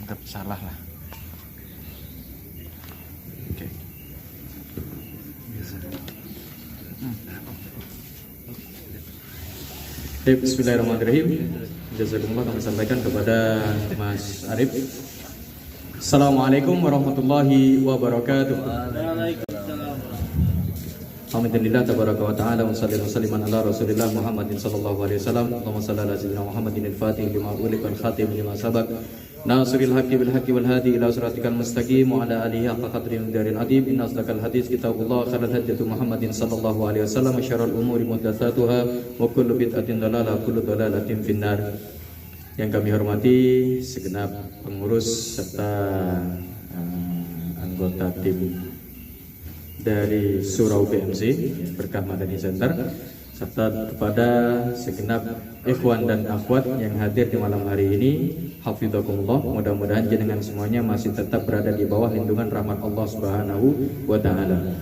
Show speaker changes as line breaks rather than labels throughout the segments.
Anggap salah lah. Oke. Bismillahirrahmanirrahim. Jazakumullah, kami sampaikan kepada Mas Arif. Assalamualaikum warahmatullahi wabarakatuh. Alhamdulillah tabaraka wa ta'ala wa sallallahu wasallam ala Rasulillah Muhammadin sallallahu alaihi wasallam. Allahumma shalli ala sayyidina Muhammadin al-Fatih lima ughliqa wal khatim lima sabaq. Nasiril haqqi bil haqqi wal hadi ila siratikal mustaqim wa ala alihi haqqa qadri daril adim. Inna asdaqal hadits kitabullah, khairal hadits Muhammadin sallallahu alaihi wasallam, syarrul umuri muhdatsatuha wa kullu bid'atin dhalalah, kullu dhalalatin finnar. Yang kami hormati segenap pengurus serta anggota tim dari Surau BMC Berkah Madani Center, serta kepada segenap ikhwan dan akhwat yang hadir di malam hari ini. Hafidzakumullah, mudah-mudahan jenengan semuanya masih tetap berada di bawah lindungan rahmat Allah Subhanahu wa taala.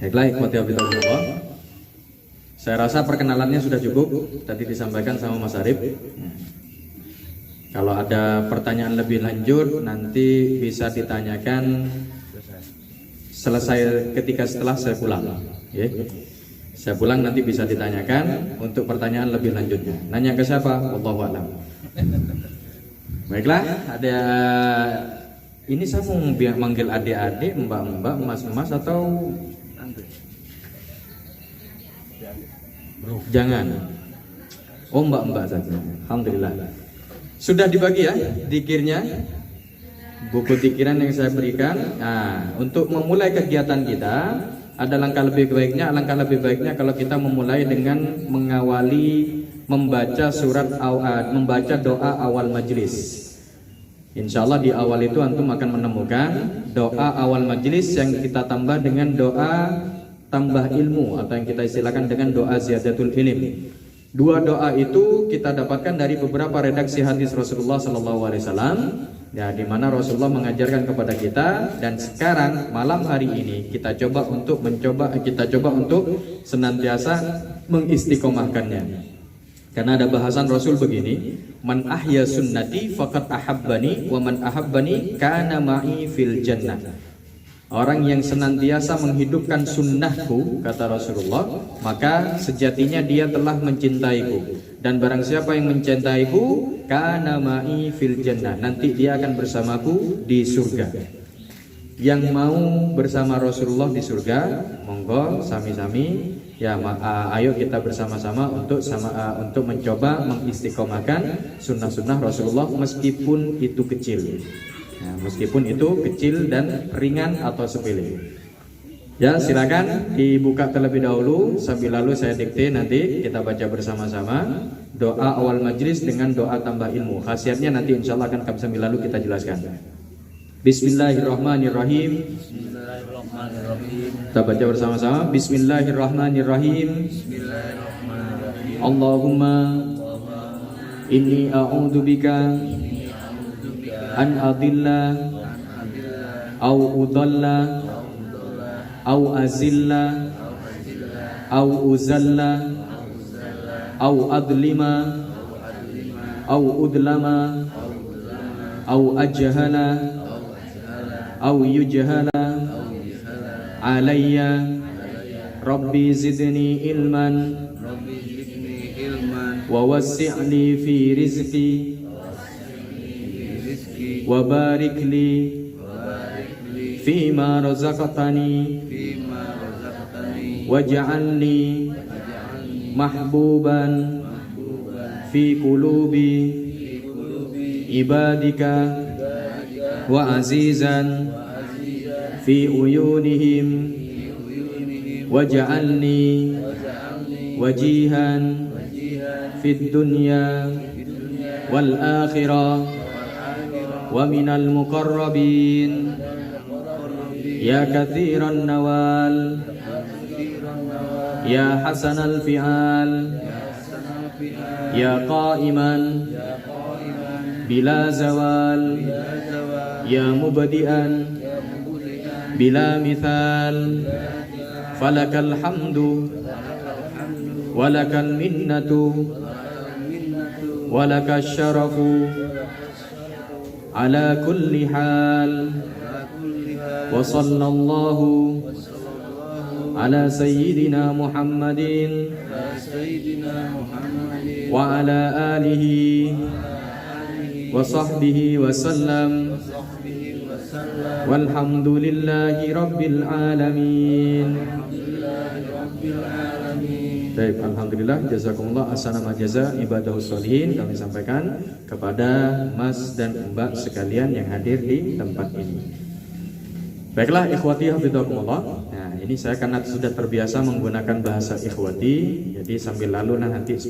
Baiklah ikhwati hafidzakumullah, saya rasa perkenalannya sudah cukup, tadi disampaikan sama Mas Arif. Kalau ada pertanyaan lebih lanjut nanti bisa ditanyakan selesai ketika setelah saya pulang, ya. Saya pulang nanti bisa ditanyakan untuk pertanyaan lebih lanjutnya. Nanya ke siapa? Wallahu a'lam. Baiklah, ada ini saya mau manggil adik-adik, mbak-mbak, mas-mas atau jangan. Oh, mbak-mbak saja. Alhamdulillah. Sudah dibagi ya dikirnya, buku tikiran yang saya berikan. Nah, untuk memulai kegiatan kita, ada alangkah lebih baiknya kalau kita memulai dengan mengawali membaca membaca doa awal majelis. Insya Allah di awal itu antum akan menemukan doa awal majelis yang kita tambah dengan doa tambah ilmu, atau yang kita istilahkan dengan doa ziyadatul ilm. Dua doa itu kita dapatkan dari beberapa redaksi hadis Rasulullah SAW, ya, di mana Rasulullah mengajarkan kepada kita, dan sekarang malam hari ini kita coba untuk senantiasa mengistiqomahkannya. Karena ada bahasan Rasul begini, man ahya sunnati faqad ahabbani wa man ahabbani kana ma'i fil jannah. Orang yang senantiasa menghidupkan sunnahku, kata Rasulullah, maka sejatinya dia telah mencintaiku. Dan barang siapa yang mencintaiku, kana ma'i fil jannah, nanti dia akan bersamaku di surga. Yang mau bersama Rasulullah di surga, monggo sami-sami ya, ayo kita bersama-sama untuk mencoba mengistiqomahkan sunnah-sunnah Rasulullah meskipun itu kecil. Nah, meskipun itu kecil dan ringan atau sepele. Ya, silakan dibuka terlebih dahulu, sambil lalu saya dikte, nanti kita baca bersama-sama doa awal majlis dengan doa tambah ilmu. Khasiatnya nanti insya Allah akan kami sambil lalu kita jelaskan. Bismillahirrahmanirrahim. Kita baca bersama-sama. Bismillahirrahmanirrahim. Allahumma inni a'udzubika an adilla au udalla au azilla au uzalla au adlima au udlama au ajhala au yujhala alayya rabbi zidni ilman wa wasi'li fi rizqi wa barik li fima razaqtani waj'alni mahbuban fi qulubi ibadika wa azizan fi uyunihim waj'alni wajihan fid dunya wal akhirah wa minal muqarrabin ya kathiran nawal ya hasanal fi'al ya qa'iman bila zawal ya mubadi'an bila mithal falakal hamdu walakal minnatu walaka syarafu ala kulli hal wa sallallahu ala sayyidina Muhammadin wa ala alihi wa sahbihi wa sallam walhamdulillahi rabbil alamin. Baik, alhamdulillah, jazakumullah ahsanal jaza ibadahus sholihin kami sampaikan kepada Mas dan Mbak sekalian yang hadir di tempat ini. Baiklah ikhwati hafizakumullah. Nah, ini saya karena sudah terbiasa menggunakan bahasa ikhwati, jadi sambil lalu nanti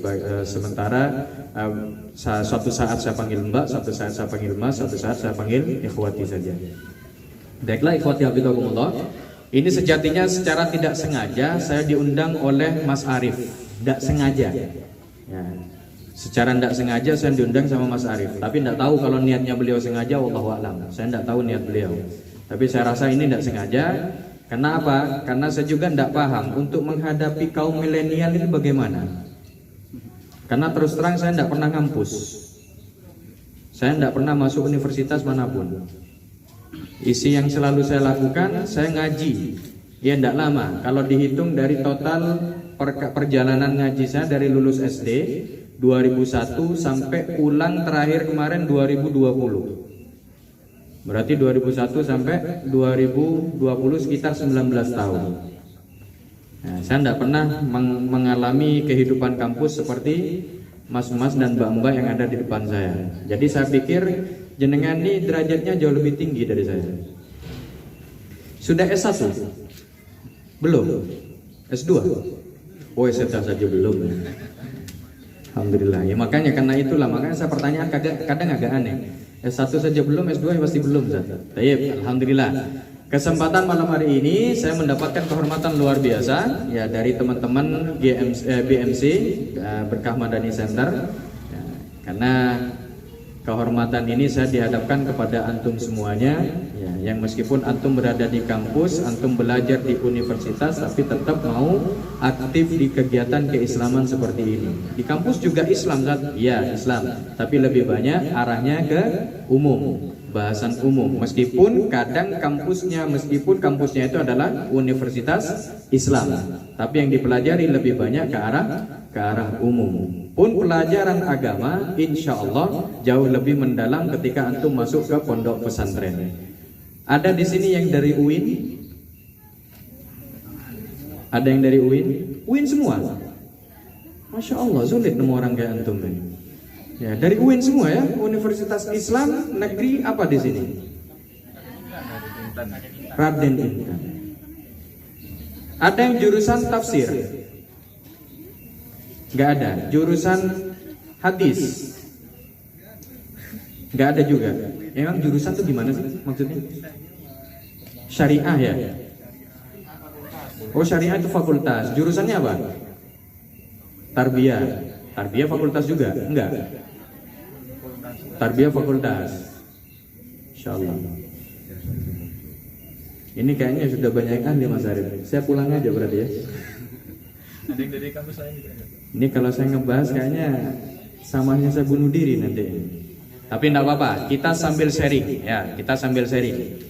sementara suatu saat saya panggil Mbak, suatu saat saya panggil Mas, suatu saat saya panggil ikhwati saja. Baiklah ikhwati hafizakumullah. Ini sejatinya secara tidak sengaja saya diundang oleh Mas Arif, tidak sengaja. Ya, secara tidak sengaja saya diundang sama Mas Arif, tapi tidak tahu kalau niatnya beliau sengaja, wallahu a'lam. Saya tidak tahu niat beliau, tapi saya rasa ini tidak sengaja. Karena apa? Karena saya juga tidak paham untuk menghadapi kaum milenial ini bagaimana. Karena terus terang saya tidak pernah ngampus, saya tidak pernah masuk universitas manapun. Isi yang selalu saya lakukan, saya ngaji. Ya tidak lama. Kalau dihitung dari total perjalanan ngaji saya dari lulus SD 2001 sampai pulang terakhir kemarin 2020. Berarti 2001 sampai 2020 sekitar 19 tahun. Nah, saya tidak pernah mengalami kehidupan kampus seperti mas-mas dan mbak-mbak yang ada di depan saya. Jadi saya pikir jenengan ini derajatnya jauh lebih tinggi dari saya. Sudah S1? Belum? S2? Oh, S1 saja belum. Alhamdulillah. Ya makanya karena itulah, makanya saya pertanyaan kadang agak aneh. S1 saja belum, S2 pasti belum. Baik, alhamdulillah. Kesempatan malam hari ini saya mendapatkan kehormatan luar biasa ya dari teman-teman BMC Berkah Madani Center ya, karena kehormatan ini saya dihadapkan kepada antum semuanya ya, yang meskipun antum berada di kampus, antum belajar di universitas, tapi tetap mau aktif di kegiatan keislaman seperti ini. Di kampus juga Islam, ya Islam, tapi lebih banyak arahnya ke umum, bahasan umum. Meskipun kampusnya itu adalah universitas Islam, tapi yang dipelajari lebih banyak ke arah umum. Pun pelajaran agama insya Allah jauh lebih mendalam ketika antum masuk ke pondok pesantren. Ada di sini yang dari UIN? Ada yang dari UIN? UIN semua? Masya Allah, sulit nemu orang kayak antum ini. Ya, dari UIN semua ya, Universitas Islam Negeri apa di sini? Raden Intan. Ada yang jurusan tafsir? Gak ada. Jurusan hadis? Gak ada juga. Emang jurusan itu gimana sih maksudnya? Syariah ya? Oh, syariah itu fakultas. Jurusannya apa? Tarbiyah. Tarbiyah fakultas juga? Enggak. Tarbiyah fakultas. Insyaallah. Ini kayaknya sudah banyak ahli Mas Arif. Saya pulang aja berarti ya. Ada yang dari kampus saya juga. Ini kalau saya ngebahas kayaknya samanya saya bunuh diri nanti. Tapi enggak apa-apa, kita sambil sharing ya, kita sambil sharing.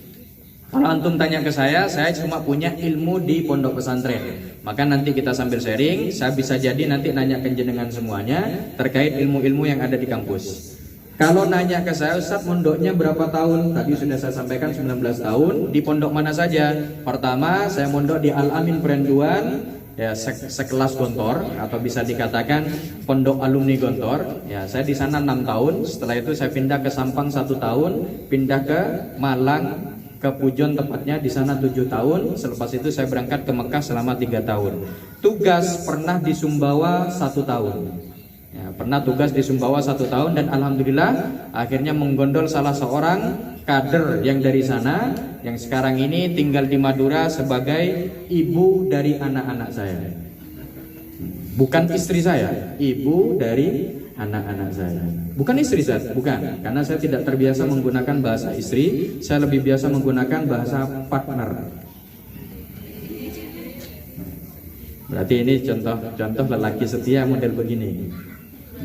Kalau antum tanya ke saya cuma punya ilmu di pondok pesantren. Maka nanti kita sambil sharing, saya bisa jadi nanti nanya ke jenengan semuanya terkait ilmu-ilmu yang ada di kampus. Kalau nanya ke saya, Ustaz mondoknya berapa tahun? Tadi sudah saya sampaikan 19 tahun. Di pondok mana saja? Pertama, saya mondok di Al-Amin Perenduan, ya sekelas Gontor atau bisa dikatakan pondok alumni Gontor. Ya, saya di sana 6 tahun. Setelah itu saya pindah ke Sampang 1 tahun, pindah ke Malang, ke Pujon tepatnya di sana 7 tahun. Selepas itu saya berangkat ke Mekah selama 3 tahun. Tugas pernah di Sumbawa 1 tahun. Ya, pernah tugas di Sumbawa 1 tahun dan alhamdulillah akhirnya menggondol salah seorang kader yang dari sana yang sekarang ini tinggal di Madura sebagai ibu dari anak-anak saya. Bukan istri saya, ibu dari anak-anak saya. Bukan istri saya, bukan. Karena saya tidak terbiasa menggunakan bahasa istri, saya lebih biasa menggunakan bahasa partner. Berarti ini contoh lelaki setia model begini.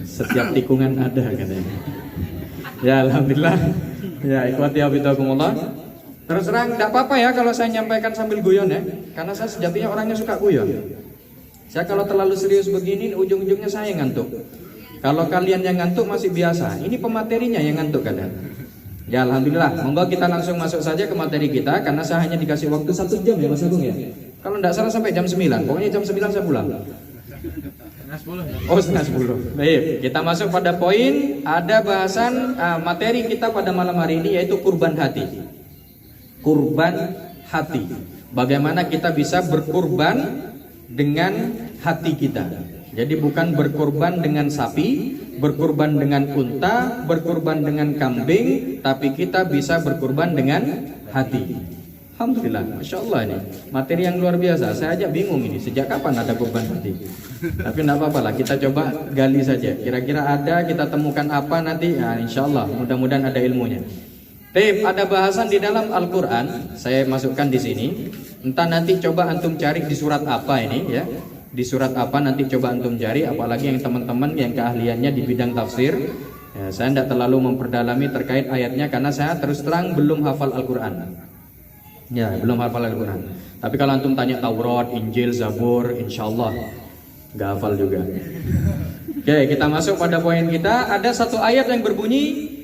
Setiap tikungan ada katanya. Ya alhamdulillah. Ya ikhwati hafizakumullah. Terus terang tidak apa-apa ya kalau saya nyampaikan sambil guyon ya, karena saya sejatinya orangnya suka guyon. Saya kalau terlalu serius begini ujung-ujungnya saya ngantuk. Kalau kalian yang ngantuk masih biasa, ini pematerinya yang ngantuk kadang. Ya alhamdulillah, monggo kita langsung masuk saja ke materi kita, karena saya hanya dikasih waktu 1 jam ya Mas Agung ya. Kalau tidak salah sampai jam 9, pokoknya jam 9 saya pulang. Oh setengah 10. Baik, kita masuk pada poin. Ada bahasan materi kita pada malam hari ini yaitu kurban hati. Kurban hati. Bagaimana kita bisa berkurban dengan hati kita. Jadi bukan berkorban dengan sapi, berkorban dengan unta, berkorban dengan kambing, tapi kita bisa berkorban dengan hati. Alhamdulillah, Masya Allah ini materi yang luar biasa. Saya aja bingung ini, sejak kapan ada kurban hati. Tapi tidak apa-apa lah, kita coba gali saja. Kira-kira ada, kita temukan apa nanti, ya, Insya Allah, mudah-mudahan ada ilmunya. Ada bahasan di dalam Al-Quran, saya masukkan di sini. Entah nanti coba antum cari di surat apa ini ya. Di surat apa nanti coba antum cari, apalagi yang teman-teman yang keahliannya di bidang tafsir ya, saya tidak terlalu memperdalami terkait ayatnya karena saya terus terang belum hafal Al-Quran. Ya, belum hafal Al-Quran. Tapi kalau antum tanya Taurat, Injil, Zabur, insya Allah nggak hafal juga. Oke, kita masuk pada poin kita. Ada satu ayat yang berbunyi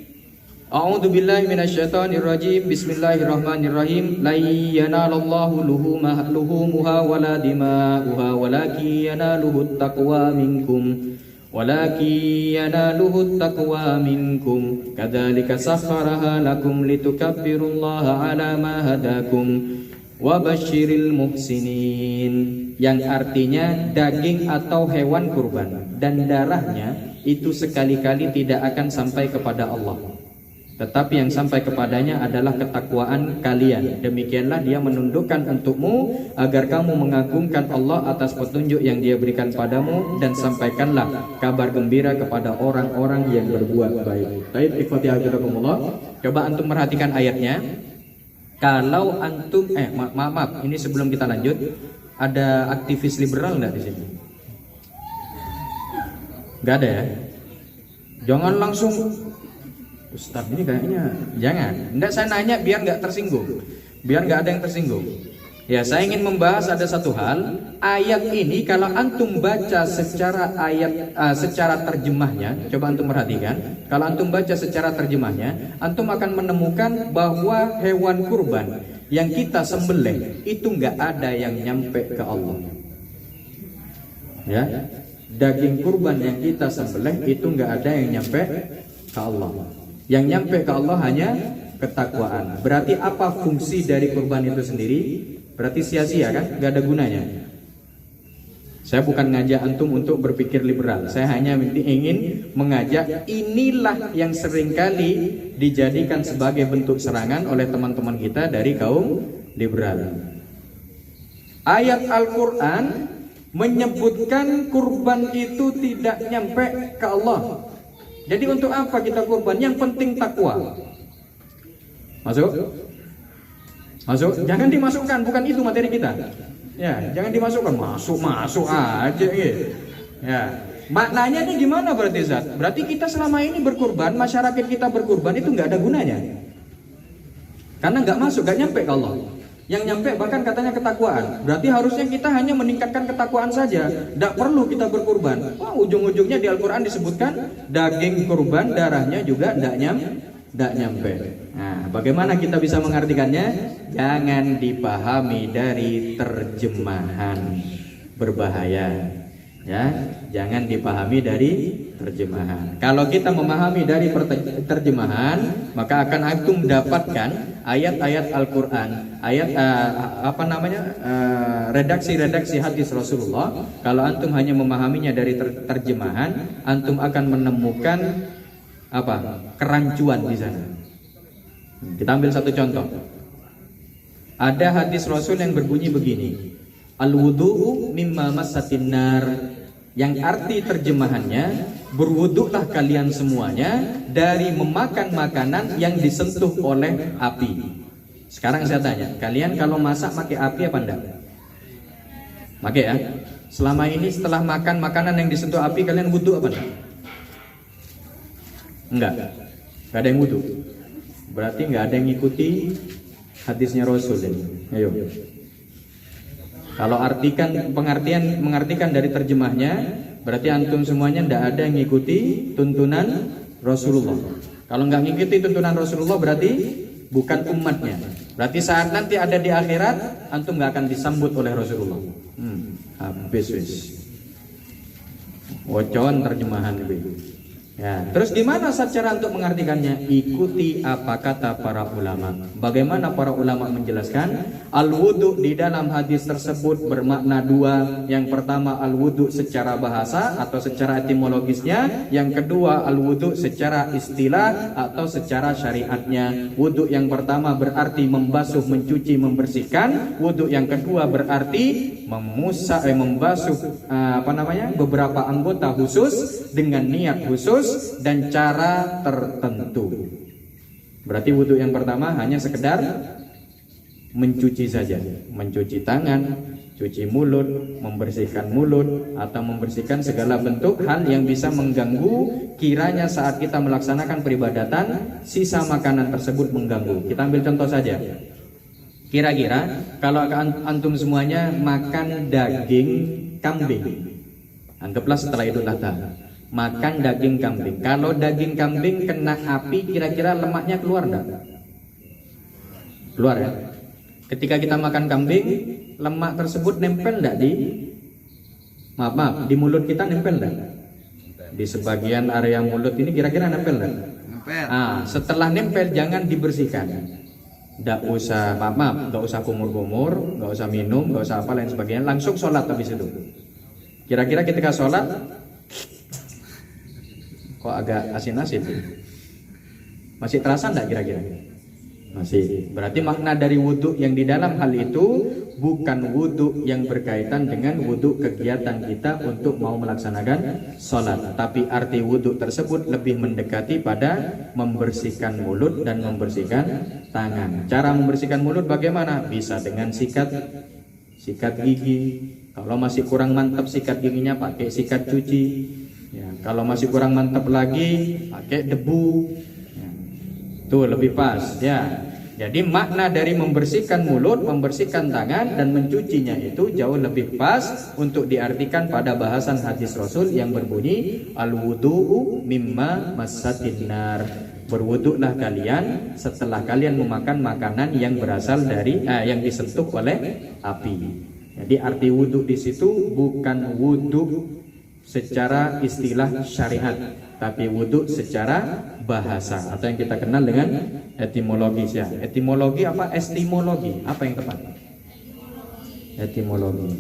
A'udzu billahi minasyaitonir rajim. Bismillahirrahmanirrahim. La yanalallahu luhumuha wala dima'uha walakin yanaluhut taqwa minkum. Walakin yanaluhut taqwa minkum. Kadzalika sakhkharaha lakum litukabbirullaha ala ma hadakum wa basyiril muhsinin. Yang artinya daging atau hewan kurban dan darahnya itu sekali-kali tidak akan sampai kepada Allah. Tetapi yang sampai kepadanya adalah ketakwaan kalian. Demikianlah dia menundukkan untukmu agar kamu mengagungkan Allah atas petunjuk yang dia berikan padamu, dan sampaikanlah kabar gembira kepada orang-orang yang berbuat baik. Baik, ikhwati hafizakumullah. Coba antum perhatikan ayatnya. Kalau antum maaf, ini sebelum kita lanjut, ada aktivis liberal enggak di sini? Enggak ada ya? Jangan langsung Ustaz ini kayaknya jangan. Enggak, saya nanya biar nggak tersinggung, biar nggak ada yang tersinggung. Ya, saya ingin membahas ada satu hal. Ayat ini kalau antum baca secara secara terjemahnya, coba antum perhatikan. Kalau antum baca secara terjemahnya, antum akan menemukan bahwa hewan kurban yang kita sembelih itu nggak ada yang nyampe ke Allah. Ya, daging kurban yang kita sembelih itu nggak ada yang nyampe ke Allah. Yang nyampe ke Allah hanya ketakwaan. Berarti apa fungsi dari kurban itu sendiri? Berarti sia-sia kan? Gak ada gunanya. Saya bukan ngajak antum untuk berpikir liberal. Saya hanya ingin mengajak inilah yang seringkali dijadikan sebagai bentuk serangan oleh teman-teman kita dari kaum liberal. Ayat Al-Quran menyebutkan kurban itu tidak nyampe ke Allah. Jadi untuk apa kita kurban? Yang penting takwa. Masuk? Masuk? Jangan dimasukkan, bukan itu materi kita. Ya, jangan dimasukkan. Masuk aja gitu. Ya. Maknanya ini gimana berarti Zat? Berarti kita selama ini berkurban, masyarakat kita berkurban itu nggak ada gunanya. Karena nggak masuk, nggak nyampe ke Allah. Yang nyampe bahkan katanya ketakwaan. Berarti harusnya kita hanya meningkatkan ketakwaan saja, tidak perlu kita berkurban. Wah, ujung-ujungnya di Al-Quran disebutkan daging kurban, darahnya juga tidak nyampe. Nah, bagaimana kita bisa mengartikannya? Jangan dipahami dari terjemahan, berbahaya. Ya, jangan dipahami dari terjemahan. Kalau kita memahami dari terjemahan, maka akan antum dapatkan ayat-ayat Al-Quran, redaksi-redaksi hadis Rasulullah. Kalau antum hanya memahaminya dari terjemahan, antum akan menemukan kerancuan di sana. Kita ambil satu contoh. Ada hadis Rasul yang berbunyi begini: Al-wudu'u mimma massatin nar. Yang arti terjemahannya, berwuduklah kalian semuanya dari memakan makanan yang disentuh oleh api. Sekarang saya tanya, kalian kalau masak pakai api apa enggak? Pakai ya? Selama ini setelah makan makanan yang disentuh api, kalian wuduk apa enggak? Enggak ada yang wudu. Berarti enggak ada yang ngikuti hadisnya Rasul ini. Ayo. Kalau mengartikan dari terjemahnya, berarti antum semuanya enggak ada yang ngikuti tuntunan Rasulullah. Kalau enggak ngikuti tuntunan Rasulullah berarti bukan umatnya. Berarti saat nanti ada di akhirat, antum enggak akan disambut oleh Rasulullah. Habis wis. Wocon terjemahan itu. Ya, terus gimana cara untuk mengartikannya? Ikuti apa kata para ulama. Bagaimana para ulama menjelaskan? Al-wudu di dalam hadis tersebut bermakna dua. Yang pertama al-wudu secara bahasa atau secara etimologisnya. Yang kedua al-wudu secara istilah atau secara syariatnya. Wudu yang pertama berarti membasuh, mencuci, membersihkan. Wudu yang kedua berarti membasuh beberapa anggota khusus dengan niat khusus dan cara tertentu. Berarti wudu yang pertama hanya sekedar mencuci saja, mencuci tangan, cuci mulut, membersihkan mulut atau membersihkan segala bentuk hal yang bisa mengganggu kiranya saat kita melaksanakan peribadatan sisa makanan tersebut mengganggu. Kita ambil contoh saja. Kira-kira kalau antum semuanya makan daging kambing, anggaplah setelah Idul Adha makan daging kambing. Kalau daging kambing kena api, kira-kira lemaknya keluar enggak? Keluar ya. Ketika kita makan kambing, lemak tersebut nempel enggak di mulut kita, nempel enggak? Di sebagian area mulut ini kira-kira nempel enggak? Nempel. Setelah nempel jangan dibersihkan. Enggak usah enggak usah kumur-kumur, enggak usah minum, enggak usah apa lain sebagainya, langsung sholat habis itu. Kira-kira ketika sholat kok agak asin-asin? Masih terasa enggak kira-kira? Masih. Berarti makna dari wudu yang di dalam hal itu bukan wudu yang berkaitan dengan wudu kegiatan kita untuk mau melaksanakan sholat, tapi arti wudu tersebut lebih mendekati pada membersihkan mulut dan membersihkan tangan. Cara membersihkan mulut bagaimana? Bisa dengan sikat gigi. Kalau masih kurang mantap sikat giginya, pakai sikat cuci. Ya, kalau masih kurang mantap lagi, pakai debu. Ya, tuh lebih pas. Ya. Jadi makna dari membersihkan mulut, membersihkan tangan dan mencucinya itu jauh lebih pas untuk diartikan pada bahasan hadis Rasul yang berbunyi al-wudu'u mimma massatin nar. Berwuduklah kalian setelah kalian memakan makanan yang berasal dari yang disentuh oleh api. Jadi arti wudu di situ bukan wudu secara istilah syariat, tapi wudu secara bahasa atau yang kita kenal dengan etimologis ya. Etimologi apa? Estimologi. Apa yang tepat? Etimologi.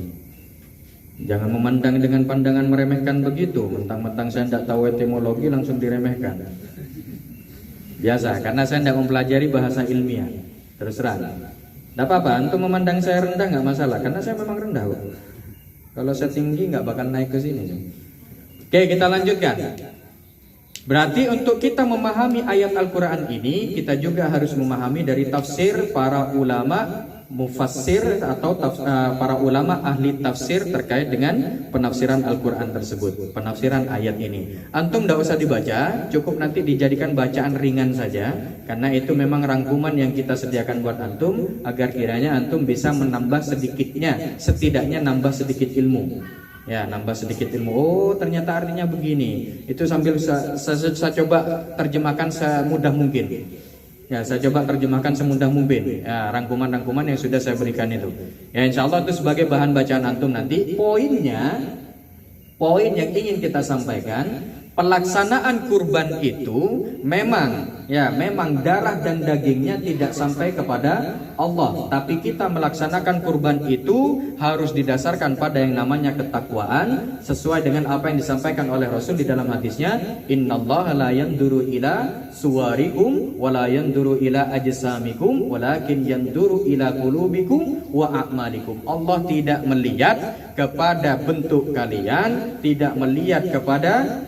Jangan memandang dengan pandangan meremehkan begitu. Mentang-mentang saya tidak tahu etimologi langsung diremehkan. Biasa, karena saya tidak mempelajari bahasa ilmiah. Terus terang. Tidak apa-apa, untuk memandang saya rendah nggak masalah, karena saya memang rendah. Kalau saya tinggi nggak bakal naik ke sini. Oke, kita lanjutkan. Berarti untuk kita memahami ayat Al-Quran ini, kita juga harus memahami dari tafsir para ulama mufassir atau para ulama ahli tafsir terkait dengan penafsiran Al-Quran tersebut, penafsiran ayat ini. Antum tidak usah dibaca, cukup nanti dijadikan bacaan ringan saja, karena itu memang rangkuman yang kita sediakan buat antum, agar kiranya antum bisa menambah sedikitnya, setidaknya nambah sedikit ilmu. Ya, nambah sedikit ilmu. Oh, ternyata artinya begini. Itu sambil saya coba terjemahkan semudah mungkin. Ya, saya coba terjemahkan semudah mungkin. Ya, rangkuman-rangkuman yang sudah saya berikan itu. Ya, insya Allah itu sebagai bahan bacaan antum nanti. Poin yang ingin kita sampaikan, pelaksanaan kurban itu memang darah dan dagingnya tidak sampai kepada Allah, tapi kita melaksanakan kurban itu harus didasarkan pada yang namanya ketakwaan, sesuai dengan apa yang disampaikan oleh Rasul di dalam hadisnya, innallaha la yanduru ila suwarikum wa la yanduru ila ajsamikum walakin yanduru ila qulubikum wa a'malikum. Allah tidak melihat kepada bentuk kalian, tidak melihat kepada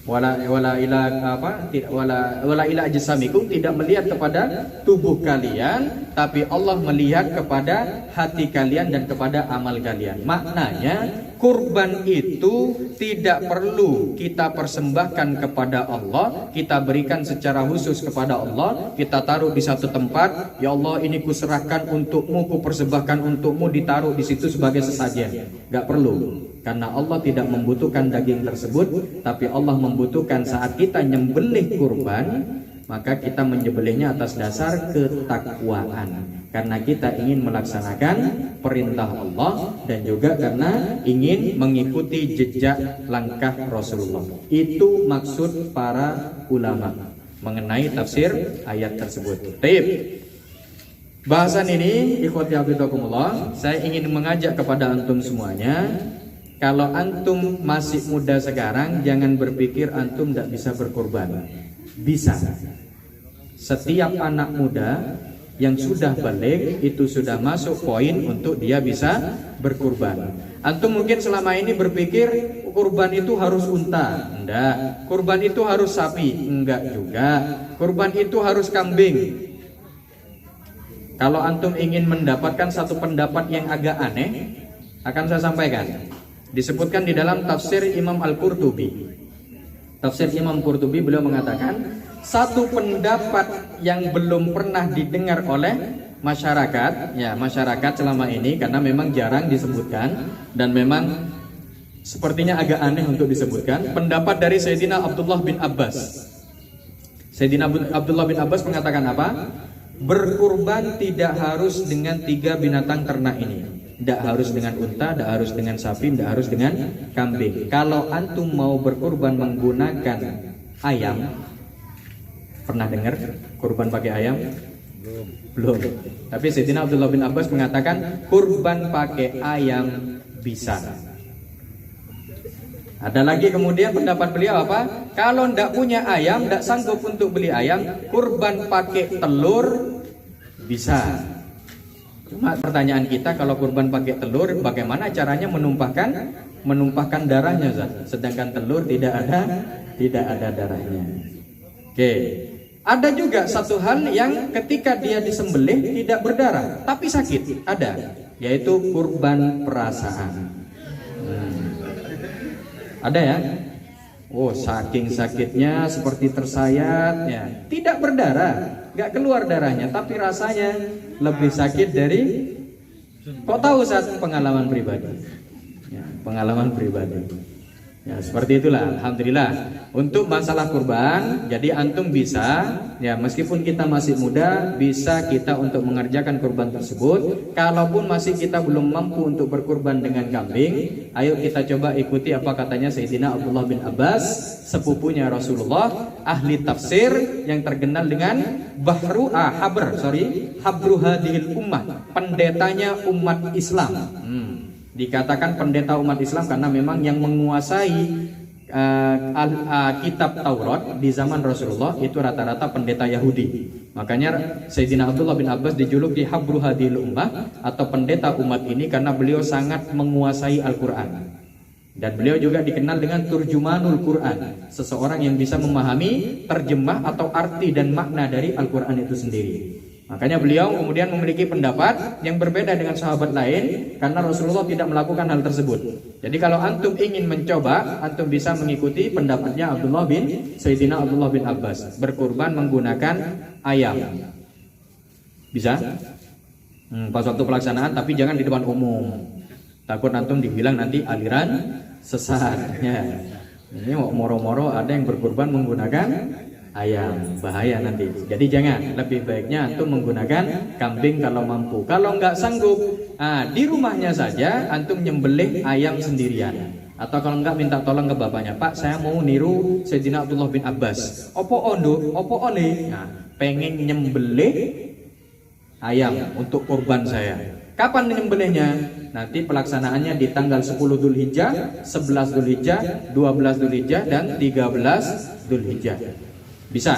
wala ila ajsamikum, tidak melihat kepada tubuh kalian, tapi Allah melihat kepada hati kalian dan kepada amal kalian. Maknanya kurban itu tidak perlu kita persembahkan kepada Allah, kita berikan secara khusus kepada Allah, kita taruh di satu tempat, ya Allah ini kuserahkan untukmu, kupersembahkan untukmu, ditaruh di situ sebagai sesajen. Gak perlu, karena Allah tidak membutuhkan daging tersebut, tapi Allah membutuhkan saat kita nyembelih kurban, maka kita menyembelihnya atas dasar ketakwaan. Karena kita ingin melaksanakan perintah Allah dan juga karena ingin mengikuti jejak langkah Rasulullah. Itu maksud para ulama mengenai tafsir ayat tersebut. Baik. Bahasan ini ikhwati hafizakumullah, saya ingin mengajak kepada antum semuanya, kalau antum masih muda sekarang jangan berpikir antum tidak bisa berkorban. Bisa. Setiap anak muda yang sudah balik itu sudah masuk poin untuk dia bisa berkurban. Antum mungkin selama ini berpikir kurban itu harus unta, enggak. Kurban itu harus sapi, enggak juga. Kurban itu harus kambing. Kalau antum ingin mendapatkan satu pendapat yang agak aneh, akan saya sampaikan. Disebutkan di dalam tafsir Imam Al-Qurtubi. Tafsir Imam Qurtubi, beliau mengatakan satu pendapat yang belum pernah didengar oleh masyarakat, ya masyarakat selama ini, karena memang jarang disebutkan dan memang sepertinya agak aneh untuk disebutkan. Pendapat dari Sayyidina Abdullah bin Abbas. Sayyidina Abdullah bin Abbas mengatakan apa? Berkurban tidak harus dengan 3 binatang ternak ini. Tidak harus dengan unta, tidak harus dengan sapi, tidak harus dengan kambing. Kalau antum mau berkurban menggunakan ayam, pernah dengar kurban pakai ayam? Belum. Tapi Sayyidina Abdullah bin Abbas mengatakan kurban pakai ayam bisa. Ada lagi kemudian pendapat beliau apa? Kalau ndak punya ayam, ndak sanggup untuk beli ayam, kurban pakai telur bisa. Cuma pertanyaan kita, kalau kurban pakai telur, bagaimana caranya menumpahkan darahnya, Zat? Sedangkan telur tidak ada darahnya. Oke. Ada juga satu hal yang ketika dia disembelih tidak berdarah, tapi sakit. Ada, yaitu kurban perasaan. Ada ya? Oh, saking sakitnya seperti tersayat, ya. Tidak berdarah, nggak keluar darahnya, tapi rasanya lebih sakit dari. Kok tahu saat pengalaman pribadi? Ya, pengalaman pribadi. Ya, seperti itulah. Alhamdulillah. Untuk masalah kurban, jadi antum bisa, ya meskipun kita masih muda, bisa kita untuk mengerjakan kurban tersebut. Kalaupun masih kita belum mampu untuk berkurban dengan kambing, ayo kita coba ikuti apa katanya Sayyidina Abdullah bin Abbas, sepupunya Rasulullah, ahli tafsir yang terkenal dengan Habru hadhil ummah, pendetanya umat Islam. Dikatakan pendeta umat Islam karena memang yang menguasai kitab Taurat di zaman Rasulullah itu rata-rata pendeta Yahudi. Makanya Sayyidina Abdullah bin Abbas dijuluki Habru hadhil ummah atau pendeta umat ini karena beliau sangat menguasai Al-Quran. Dan beliau juga dikenal dengan turjumanul Quran, seseorang yang bisa memahami terjemah atau arti dan makna dari Al-Quran itu sendiri. Makanya beliau kemudian memiliki pendapat yang berbeda dengan sahabat lain karena Rasulullah tidak melakukan hal tersebut. Jadi kalau antum ingin mencoba, antum bisa mengikuti pendapatnya Sayyidina Abdullah bin Abbas, berkurban menggunakan ayam. Bisa? Pas waktu pelaksanaan, tapi jangan di depan umum. Takut antum dibilang nanti aliran sesat. Ya. Ini moro-moro ada yang berkurban menggunakan ayam, bahaya nanti. Jadi jangan, lebih baiknya antum menggunakan kambing kalau mampu. Kalau nggak sanggup, di rumahnya saja antum nyembelih ayam sendirian. Atau kalau nggak minta tolong ke bapaknya, Pak saya mau niru Sayyidina Abdullah bin Abbas. Opo oleh, pengen nyembelih ayam untuk kurban saya. Kapan nyembelihnya? Nanti pelaksanaannya di tanggal 10 Dzulhijjah, 11 Dzulhijjah, 12 Dzulhijjah, dan 13 Dzulhijjah. Bisa.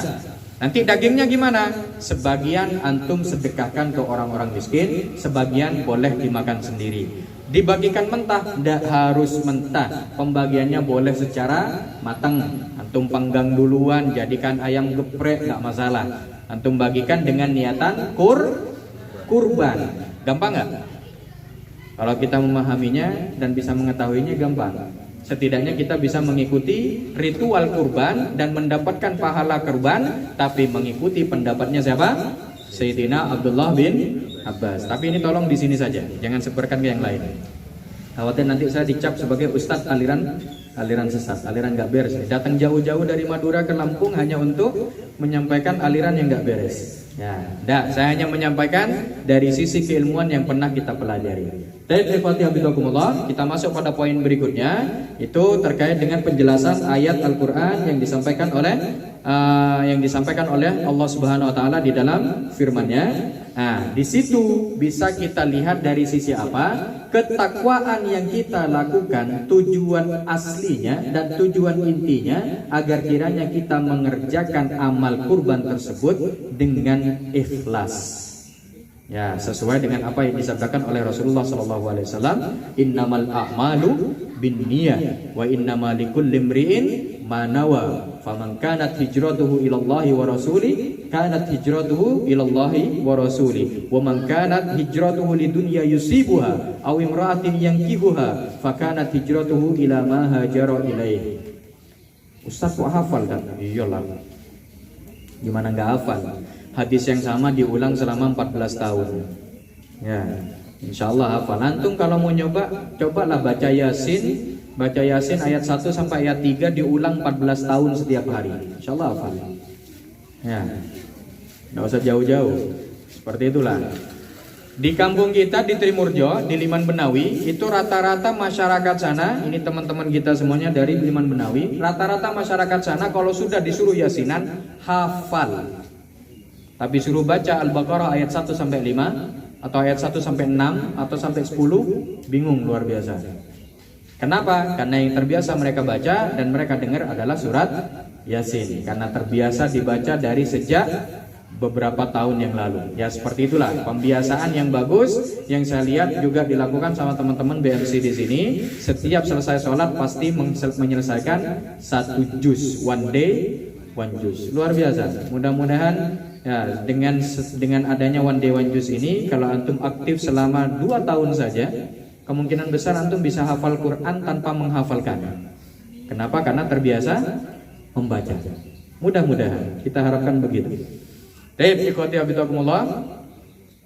Nanti dagingnya gimana? Sebagian antum sedekahkan ke orang-orang miskin, sebagian boleh dimakan sendiri. Dibagikan mentah, tidak harus mentah. Pembagiannya boleh secara matang. Antum panggang duluan, jadikan ayam geprek, nggak masalah. Antum bagikan dengan niatan kurban. Gampang nggak? Kalau kita memahaminya dan bisa mengetahuinya gampang. Setidaknya kita bisa mengikuti ritual kurban dan mendapatkan pahala kurban, tapi mengikuti pendapatnya siapa? Sayyidina Abdullah bin Abbas. Tapi ini tolong di sini saja, jangan sebarkan ke yang lain. Khawatir nanti saya dicap sebagai ustadz aliran sesat, aliran nggak beres. Datang jauh-jauh dari Madura ke Lampung hanya untuk menyampaikan aliran yang nggak beres. Ya, saya hanya menyampaikan dari sisi keilmuan yang pernah kita pelajari. Kita masuk pada poin berikutnya, itu terkait dengan penjelasan ayat Al-Quran yang disampaikan oleh Allah Subhanahu Wa Taala di dalam firman-Nya. Nah, di situ bisa kita lihat dari sisi apa? Ketakwaan yang kita lakukan, tujuan aslinya dan tujuan intinya agar kiranya kita mengerjakan amal kurban tersebut dengan ikhlas. Ya, sesuai dengan apa yang disabdakan oleh Rasulullah SAW, innamal a'malu binniyah wa innamal likulli imri'in ma nawa. Faman kanat hijratuhu ilallahi wa rasuli kanat hijratuhu ilallahi wa rasuli wa man kanat hijratuhu lidunya yusibuha aw imra'atin yankihuha fakanat hijratuhu ila ma hajara ilaihi. Ustaz kok hafal kan? Iyalah. Gimana enggak hafal? Hadis yang sama diulang selama 14 tahun. Ya, insyaallah hafal. Antum kalau mau nyoba, cobalah baca Yasin ayat 1 sampai ayat 3 diulang 14 tahun setiap hari. Insyaallah hafal. Ya. Enggak usah jauh-jauh. Seperti itulah. Di kampung kita di Trimurjo, di Liman Benawi, itu rata-rata masyarakat sana, ini teman-teman kita semuanya dari Liman Benawi, rata-rata masyarakat sana kalau sudah disuruh yasinan hafal. Tapi suruh baca Al-Baqarah ayat 1 sampai 5 atau ayat 1 sampai 6 atau sampai 10, bingung luar biasa. Kenapa? Karena yang terbiasa mereka baca dan mereka dengar adalah surat Yasin, karena terbiasa dibaca dari sejak beberapa tahun yang lalu. Ya seperti itulah pembiasaan yang bagus yang saya lihat juga dilakukan sama teman-teman BMC di sini. Setiap selesai sholat pasti menyelesaikan 1 juz, one day one juz. Luar biasa. Mudah-mudahan ya dengan adanya one day one juz ini, kalau antum aktif selama 2 tahun saja, kemungkinan besar antum bisa hafal Quran tanpa menghafalkan. Kenapa? Karena terbiasa membaca. Mudah-mudahan kita harapkan begitu. Baik, ikhwati habibakumullah,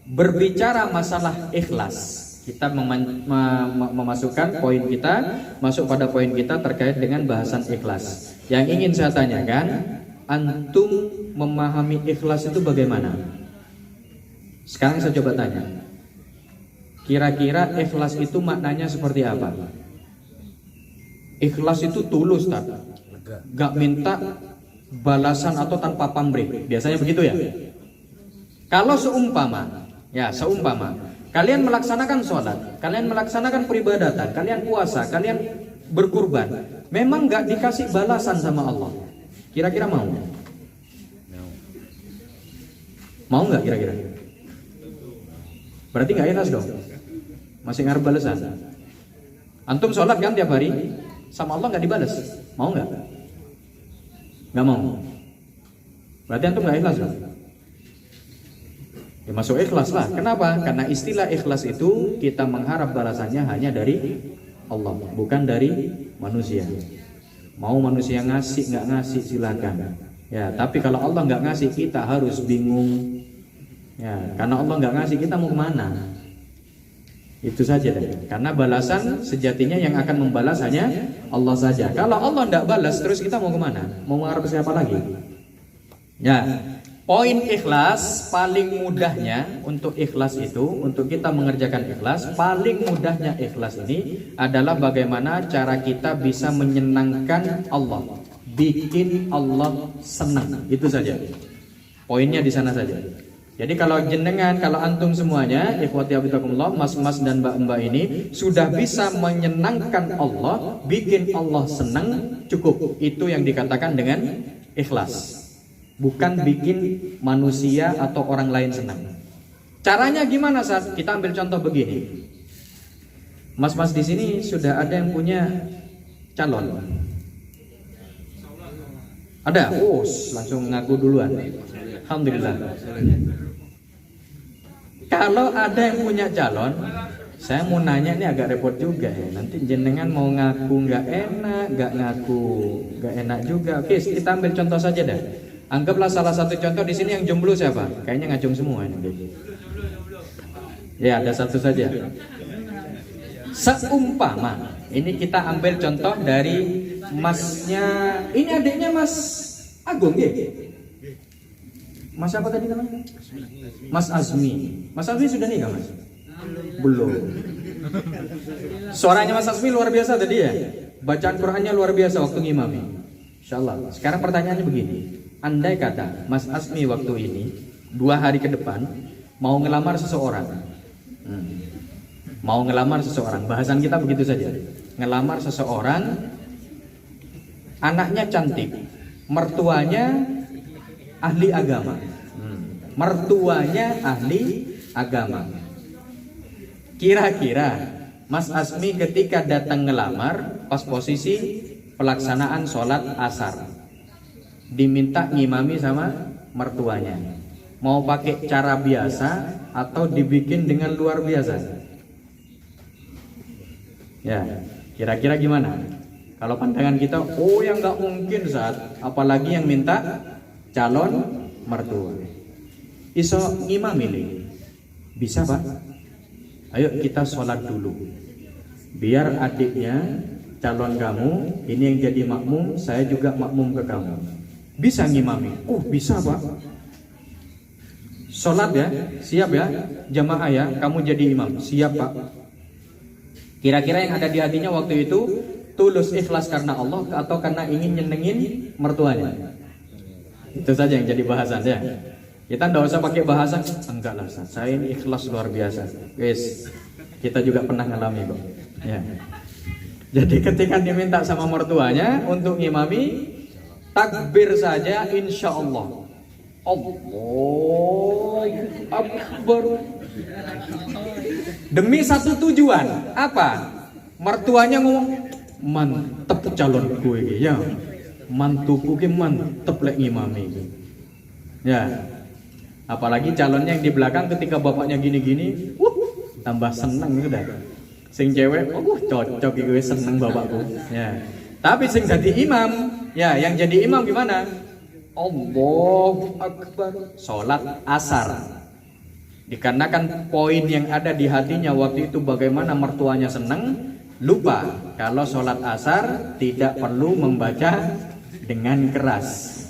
berbicara masalah ikhlas, kita memasukkan poin kita, masuk pada poin kita terkait dengan bahasan ikhlas. Yang ingin saya tanyakan, antum memahami ikhlas itu bagaimana? Sekarang saya coba tanya, kira-kira ikhlas itu maknanya seperti apa? Ikhlas itu tulus, tak? Gak minta balasan atau tanpa pamrih. Biasanya begitu ya. Kalau seumpama kalian melaksanakan sholat, kalian melaksanakan peribadatan, kalian puasa, kalian berkurban, memang gak dikasih balasan sama Allah, kira-kira mau? Mau gak kira-kira? Berarti gak ikhlas dong. Masih ngarep balasan. Antum sholat kan tiap hari, sama Allah gak dibalas, mau gak? Gak mau. Berarti antum gak ikhlas dong. Ya masuk ikhlas lah. Kenapa? Karena istilah ikhlas itu kita mengharap balasannya hanya dari Allah, bukan dari manusia. Mau manusia ngasih nggak ngasih silakan. Ya, tapi kalau Allah nggak ngasih kita harus bingung. Ya, karena Allah nggak ngasih kita mau kemana? Itu saja deh. Karena balasan sejatinya yang akan membalas hanya Allah saja. Kalau Allah nggak balas, terus kita mau kemana? Mau mengharap siapa lagi? Ya. Poin ikhlas, paling mudahnya untuk ikhlas itu, untuk kita mengerjakan ikhlas, paling mudahnya ikhlas ini adalah bagaimana cara kita bisa menyenangkan Allah, bikin Allah senang. Itu saja. Poinnya di sana saja. Jadi kalau jenengan, kalau antum semuanya, ikhwati habibakumullah, mas-mas dan mbak-mbak ini sudah bisa menyenangkan Allah, bikin Allah senang, cukup. Itu yang dikatakan dengan ikhlas. Bukan bikin manusia atau orang lain senang. Caranya gimana saat kita ambil contoh begini. Mas-mas di sini sudah ada yang punya calon? Ada? Oh, langsung ngaku duluan. Alhamdulillah. Kalau ada yang punya calon, Saya mau nanya ini agak repot juga ya. Nanti jenengan mau ngaku nggak enak, nggak ngaku nggak enak juga. Oke, kita ambil contoh saja dah. Anggaplah salah satu contoh di sini yang jomblo siapa? Kayaknya ngacung semua ini. Ya, ada satu saja. Seumpama, ini kita ambil contoh dari masnya, ini adiknya Mas Agung ya? Mas apa tadi namanya? Mas Azmi. Mas Azmi sudah nikah Mas? Belum. Suaranya Mas Azmi luar biasa tadi ya. Bacaan Qurannya luar biasa waktu ngimami. Insyaallah. Sekarang pertanyaannya begini. Andai kata Mas Azmi waktu ini 2 hari ke depan mau ngelamar seseorang. Mau ngelamar seseorang. Bahasan kita begitu saja. Ngelamar seseorang, anaknya cantik, mertuanya ahli agama. Mertuanya ahli agama. Kira-kira Mas Azmi ketika datang ngelamar pas posisi pelaksanaan sholat asar, diminta ngimami sama mertuanya, mau pakai cara biasa atau dibikin dengan luar biasa? Ya, kira-kira gimana? Kalau pandangan kita, oh yang nggak mungkin saat, apalagi yang minta calon mertua. Iso ngimami nih, bisa Pak? Ayo kita sholat dulu, biar adiknya calon kamu ini yang jadi makmum, saya juga makmum ke kamu. Bisa ngimami? Oh bisa Pak. Sholat ya, siap ya, jamaah ya, kamu jadi imam, siap Pak. Kira-kira yang ada di hatinya waktu itu tulus ikhlas karena Allah atau karena ingin nyenengin mertuanya? Itu saja yang jadi bahasan ya. Kita tidak usah pakai bahasa, enggak lah, saya ini ikhlas luar biasa. Wes, kita juga pernah ngalami kok. Ya. Jadi ketika diminta sama mertuanya untuk ngimami, takbir saja, insya Allah. Allahu Akbar. Demi satu tujuan, apa? Mertuanya ngomong, mantep calon gue ya, mantuku ki mantep lek ngimami. Ya. Apalagi calonnya yang di belakang ketika bapaknya gini-gini, tambah seneng udah. Sing cewek, cocok gue seneng bapakku. Ya. Tapi sing jadi imam, ya yang jadi imam gimana? Allahu Akbar. Sholat asar. Dikarenakan poin yang ada di hatinya waktu itu bagaimana mertuanya seneng, lupa kalau sholat asar tidak perlu membaca dengan keras.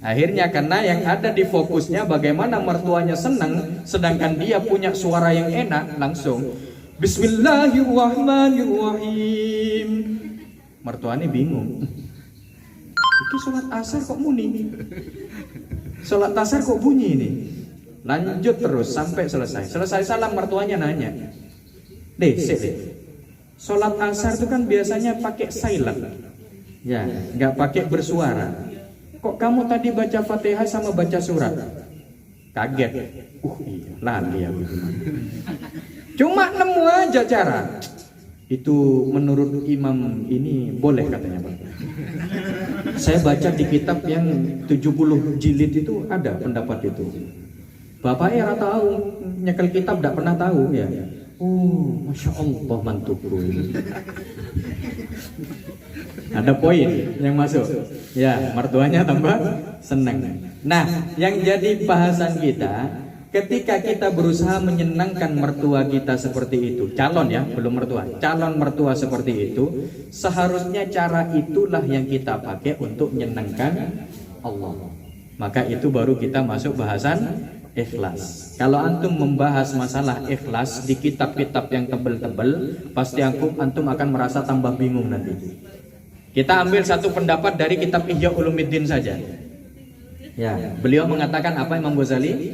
Akhirnya karena yang ada di fokusnya bagaimana mertuanya senang, sedangkan dia punya suara yang enak, langsung Bismillahirrahmanirrahim. Mertuanya bingung. Itu sholat asar kok muni? Sholat asar kok bunyi ini? Lanjut terus sampai selesai. Selesai salam mertuanya nanya, sholat asar itu kan biasanya pakai silent, ya, nggak pakai bersuara. Kok kamu tadi baca Fatihah sama baca surat? Kaget. Iya, lali ya. Cuma nemu aja cara. Itu menurut imam ini boleh katanya Pak. Saya baca di kitab yang 70 jilid itu ada pendapat itu. Bapak era tahu, nyekel kitab tidak pernah tahu ya. Masya Allah mantuku. Ada poin yang masuk. Ya, mertuanya tambah senang. Nah, yang jadi bahasan kita, ketika kita berusaha menyenangkan mertua kita seperti itu, calon ya, belum mertua, calon mertua seperti itu, seharusnya cara itulah yang kita pakai untuk menyenangkan Allah. Maka itu baru kita masuk bahasan ikhlas. Kalau antum membahas masalah ikhlas di kitab-kitab yang tebel-tebel, pasti antum akan merasa tambah bingung nanti. Kita ambil satu pendapat dari kitab Ihya Ulumuddin saja. Ya, beliau mengatakan apa Imam Ghazali?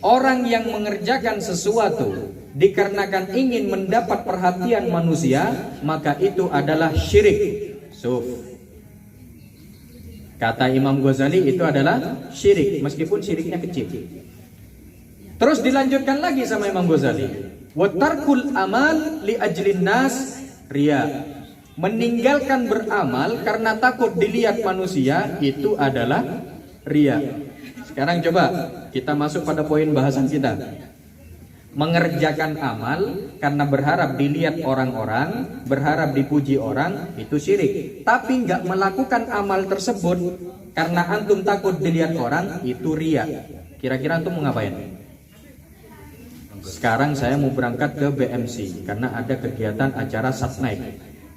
Orang yang mengerjakan sesuatu dikarenakan ingin mendapat perhatian manusia, maka itu adalah syirik. Kata Imam Ghazali itu adalah syirik, meskipun syiriknya kecil. Terus dilanjutkan lagi sama Imam Ghazali, wa tarkul amal li ajlin nas riya. Meninggalkan beramal karena takut dilihat manusia itu adalah riya. Sekarang coba kita masuk pada poin bahasan kita. Mengerjakan amal karena berharap dilihat orang-orang, berharap dipuji orang, itu syirik. Tapi nggak melakukan amal tersebut karena antum takut dilihat orang, itu riya. Kira-kira antum mau ngapain? Sekarang saya mau berangkat ke BMC karena ada kegiatan acara Satnaik.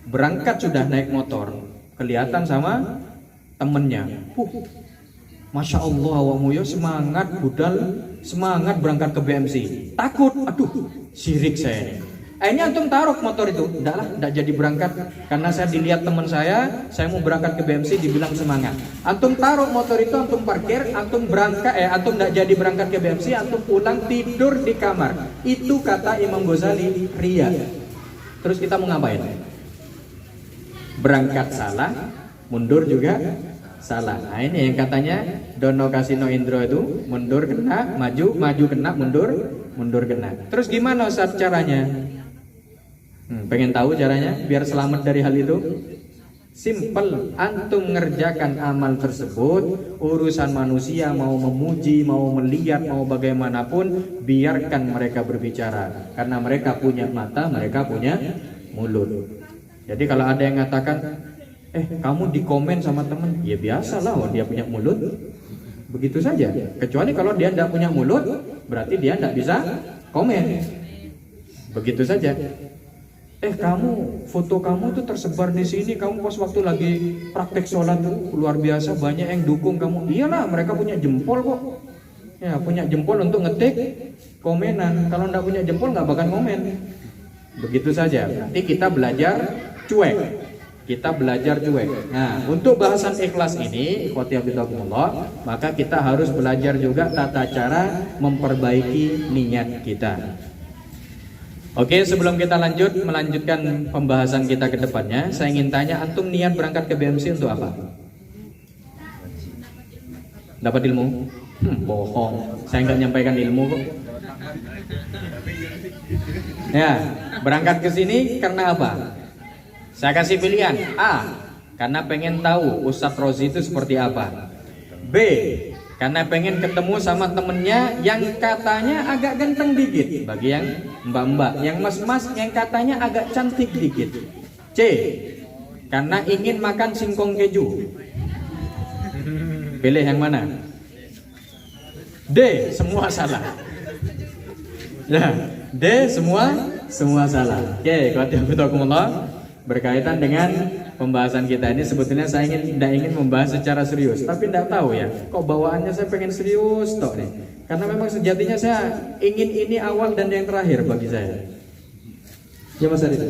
Berangkat sudah naik motor, kelihatan sama temennya. Masya Allah, awakmu yo semangat budal, semangat berangkat ke BMC. Takut, aduh, syirik saya ini. Akhirnya antum taruh motor itu, enggak jadi berangkat karena saya dilihat teman saya mau berangkat ke BMC, dibilang semangat. Antum taruh motor itu, antum parkir, antum antum enggak jadi berangkat ke BMC, antum pulang tidur di kamar. Itu kata Imam Ghazali, riya. Terus kita mau ngapain? Berangkat salah, mundur juga salah. Nah ini yang katanya Dono Kasino Indro itu mundur kena, maju kena, mundur kena. Terus gimana Ustaz caranya? Pengen tahu caranya biar selamat dari hal itu? Simple, antum ngerjakan amal tersebut, urusan manusia mau memuji, mau melihat, mau bagaimanapun, biarkan mereka berbicara. Karena mereka punya mata, mereka punya mulut. Jadi kalau ada yang mengatakan, kamu dikomen sama temen, ya biasalah, dia punya mulut. Begitu saja. Kecuali kalau dia tidak punya mulut, berarti dia tidak bisa komen. Begitu saja. Kamu, foto kamu tuh tersebar di sini, kamu pas waktu lagi praktek sholat tuh luar biasa, banyak yang dukung kamu. Iyalah, mereka punya jempol kok. Ya, punya jempol untuk ngetik komenan. Kalau nggak punya jempol nggak bakal komen. Begitu saja. Nanti kita belajar cuek. Kita belajar cuek. Nah, untuk bahasan ikhlas ini, ikhwati fillah, maka kita harus belajar juga tata cara memperbaiki niat kita. Oke, sebelum kita melanjutkan pembahasan kita ke depannya, saya ingin tanya, antum niat berangkat ke BMC untuk apa? Dapat ilmu? Bohong, saya nggak nyampaikan ilmu kok. Ya, berangkat ke sini karena apa? Saya kasih pilihan. A, karena pengen tahu Ustadz Rozi itu seperti apa. B, karena pengen ketemu sama temennya yang katanya agak ganteng dikit. Bagi yang mbak-mbak, yang mas-mas yang katanya agak cantik dikit. C, karena ingin makan singkong keju. Pilih yang mana? D, semua salah. Ya, D, semua salah. Oke, qaddiyahumullah. Berkaitan dengan pembahasan kita ini, sebetulnya saya tidak ingin membahas secara serius, tapi tidak tahu ya, kok bawaannya saya pengen serius toh nih. Karena memang sejatinya saya ingin ini awal dan yang terakhir bagi saya. Ya Mas Arif,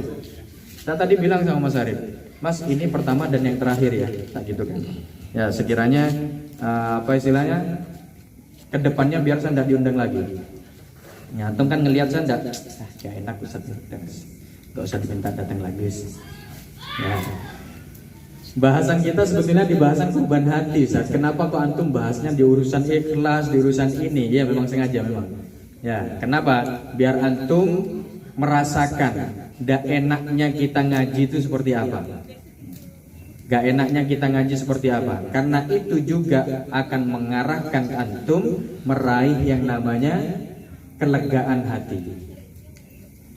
saya tadi bilang sama Mas Arif, Mas ini pertama dan yang terakhir ya, tak gitu kan? Ya sekiranya apa istilahnya, kedepannya biar saya tidak diundang lagi. Ya, antum kan ngelihat saya tidak, ya enak Ustaz, gak usah diminta datang lagi. Ya. Bahasan kita sebetulnya di bahasan kurban hati, Ustaz. Kenapa kok antum bahasnya di urusan ikhlas, di urusan ini? Ya memang sengaja memang. Ya, kenapa? Biar antum merasakan gak enaknya kita ngaji itu seperti apa. Gak enaknya kita ngaji seperti apa. Karena itu juga akan mengarahkan antum meraih yang namanya kelegaan hati.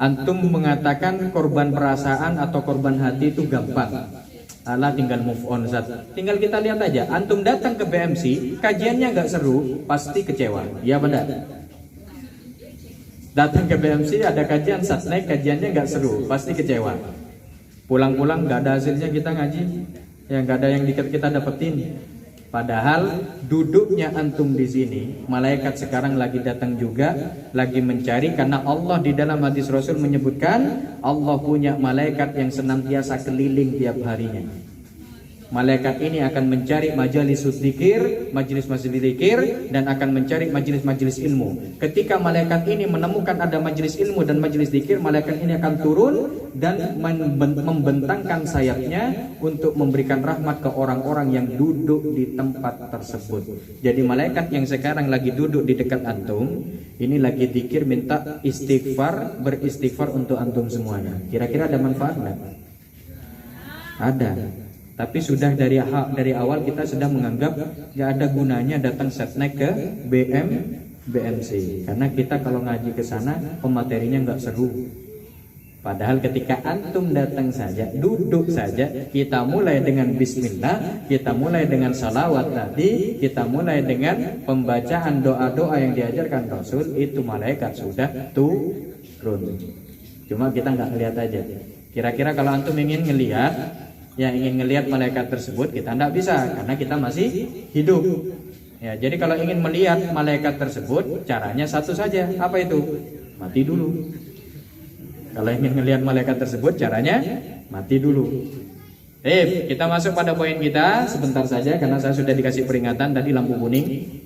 Antum mengatakan korban perasaan atau korban hati itu gampang. Alah tinggal move on Ustaz. Tinggal kita lihat aja. Antum datang ke BMC, kajiannya nggak seru, pasti kecewa. Iya benar. Datang ke BMC ada kajian Satnaik, kajiannya nggak seru, pasti kecewa. Pulang-pulang nggak ada hasilnya kita ngaji, ya nggak ada yang kita dapetin. Padahal duduknya antum di sini, malaikat sekarang lagi datang juga, lagi mencari, karena Allah di dalam hadis Rasul menyebutkan Allah punya malaikat yang senantiasa keliling tiap harinya. Malaikat ini akan mencari majelis dzikir, majelis-majelis dzikir, dan akan mencari majelis-majelis ilmu. Ketika malaikat ini menemukan ada majelis ilmu dan majelis dzikir, malaikat ini akan turun dan membentangkan sayapnya untuk memberikan rahmat ke orang-orang yang duduk di tempat tersebut. Jadi malaikat yang sekarang lagi duduk di dekat antum, ini lagi dzikir minta istighfar, beristighfar untuk antum semuanya. Kira-kira ada manfaat nggak? Ada. Tapi sudah dari awal kita sudah menganggap gak ada gunanya datang Satnaik ke BMC. BMC. Karena kita kalau ngaji ke sana pematerinya nggak seru. Padahal ketika antum datang saja, duduk saja, kita mulai dengan bismillah, kita mulai dengan salawat tadi, kita mulai dengan pembacaan doa-doa yang diajarkan Rasul, itu malaikat sudah turun. Cuma kita nggak ngelihat aja. Kira-kira kalau antum ingin ngelihat, ingin ngelihat malaikat tersebut, kita nggak bisa karena kita masih hidup. Ya, jadi kalau ingin melihat malaikat tersebut, caranya satu saja. Apa itu? Mati dulu. Kalau ingin melihat malaikat tersebut, caranya mati dulu. Kita masuk pada poin kita sebentar saja karena saya sudah dikasih peringatan tadi lampu kuning.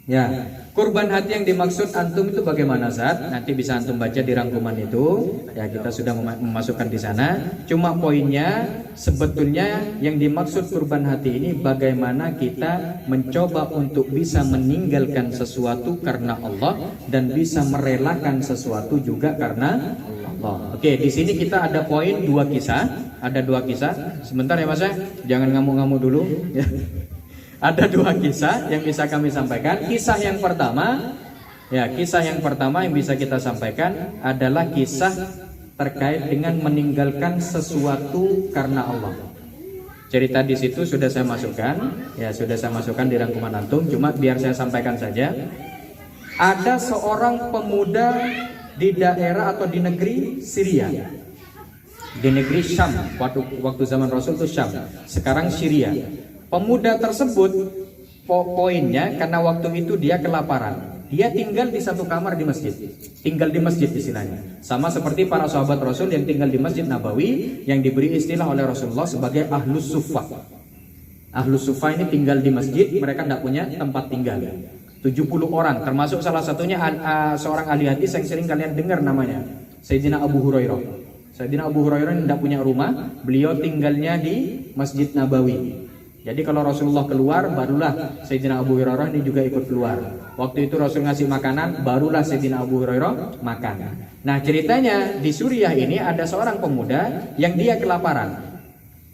Ya, kurban hati yang dimaksud antum itu bagaimana Zat? Nanti bisa antum baca di rangkuman itu. Ya, kita sudah memasukkan di sana. Cuma poinnya sebetulnya yang dimaksud kurban hati ini bagaimana kita mencoba untuk bisa meninggalkan sesuatu karena Allah dan bisa merelakan sesuatu juga karena Allah. Oke, di sini kita ada poin 2 kisah. Ada 2 kisah. Sebentar ya Mas ya, jangan ngamuk-ngamuk dulu. Ada 2 kisah yang bisa kami sampaikan. Kisah yang pertama yang bisa kita sampaikan adalah kisah terkait dengan meninggalkan sesuatu karena Allah. Cerita di situ sudah saya masukkan, sudah saya masukkan di rangkuman antum. Cuma biar saya sampaikan saja. Ada seorang pemuda di daerah atau di negeri Syria, di negeri Syam. Waktu zaman Rasul itu Syam, sekarang Syria. Pemuda tersebut poinnya karena waktu itu dia kelaparan. Dia tinggal di satu kamar di masjid. Tinggal di masjid istilahnya. Sama seperti para sahabat Rasul yang tinggal di Masjid Nabawi yang diberi istilah oleh Rasulullah sebagai Ahlus Suffah. Ahlus Suffah ini tinggal di masjid, mereka tidak punya tempat tinggal. 70 orang, termasuk salah satunya seorang ahli hadis yang sering kalian dengar namanya, Sayyidina Abu Hurairah. Sayyidina Abu Hurairah tidak punya rumah, beliau tinggalnya di Masjid Nabawi. Jadi kalau Rasulullah keluar, barulah Sayyidina Abu Hurairah ini juga ikut keluar. Waktu itu Rasul ngasih makanan, barulah Sayyidina Abu Hurairah makan. Nah ceritanya di Suriah ini ada seorang pemuda yang dia kelaparan.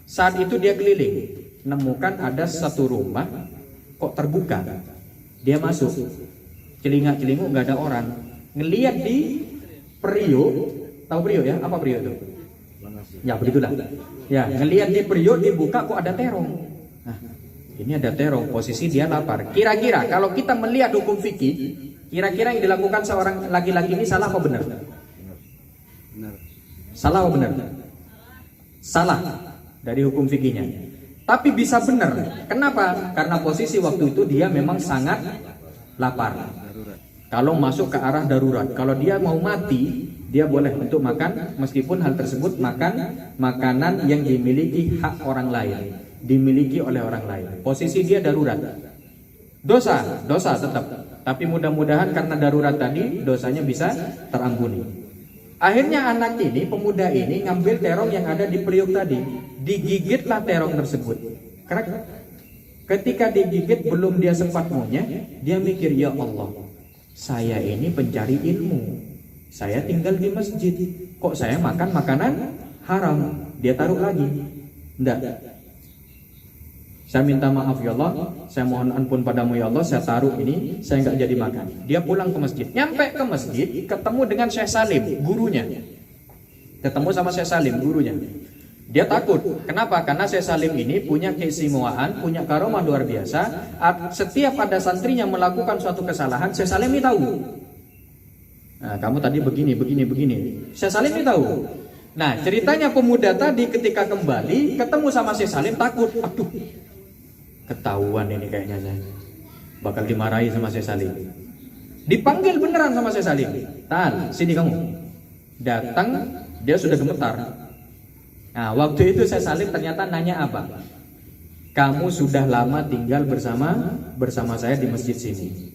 Saat itu dia keliling, nemukan ada satu rumah kok terbuka. Dia masuk, celingak-celinguk nggak ada orang. Ngelihat di periuk, tahu periuk ya? Apa periuk itu? Ya begitulah. Ya, ngelihat di periuk dibuka kok ada terong. Nah, ini ada terong, posisi dia lapar. Kira-kira kalau kita melihat hukum fikih, kira-kira yang dilakukan seorang laki-laki ini salah apa benar? Salah apa benar? Salah dari hukum fikihnya. Tapi bisa benar. Kenapa? Karena posisi waktu itu dia memang sangat lapar. Kalau masuk ke arah darurat, kalau dia mau mati, dia boleh untuk makan, meskipun hal tersebut makanan yang dimiliki hak orang lain, dimiliki oleh orang lain. Posisi dia darurat. Dosa tetap. Tapi mudah-mudahan karena darurat tadi, dosanya bisa terampuni. Akhirnya anak ini, pemuda ini ngambil terong yang ada di periuk tadi. Digigitlah terong tersebut. Karena ketika digigit belum dia sempat ngunyah, dia mikir, ya Allah, saya ini pencari ilmu. Saya tinggal di masjid. Kok saya makan makanan haram? Dia taruh lagi. Enggak. Saya minta maaf ya Allah, saya mohon ampun padamu ya Allah, saya taruh ini, saya nggak jadi makan. Dia pulang ke masjid, nyampe ke masjid, ketemu dengan Syekh Salim, gurunya. Ketemu sama Syekh Salim, gurunya. Dia takut, kenapa? Karena Syekh Salim ini punya keistimewaan, punya karomah luar biasa. Setiap ada santrinya melakukan suatu kesalahan, Syekh Salim ini tahu. Nah, kamu tadi begini. Syekh Salim ini tahu. Nah, ceritanya pemuda tadi ketika kembali, ketemu sama Syekh Salim, takut. Aduh, ketahuan ini kayaknya saya bakal dimarahi sama Syekh Salim. Dipanggil beneran sama Syekh Salim. Tan, sini kamu. Datang, dia sudah gemetar. Nah, waktu itu Syekh Salim ternyata nanya apa? Kamu sudah lama tinggal bersama saya di masjid sini.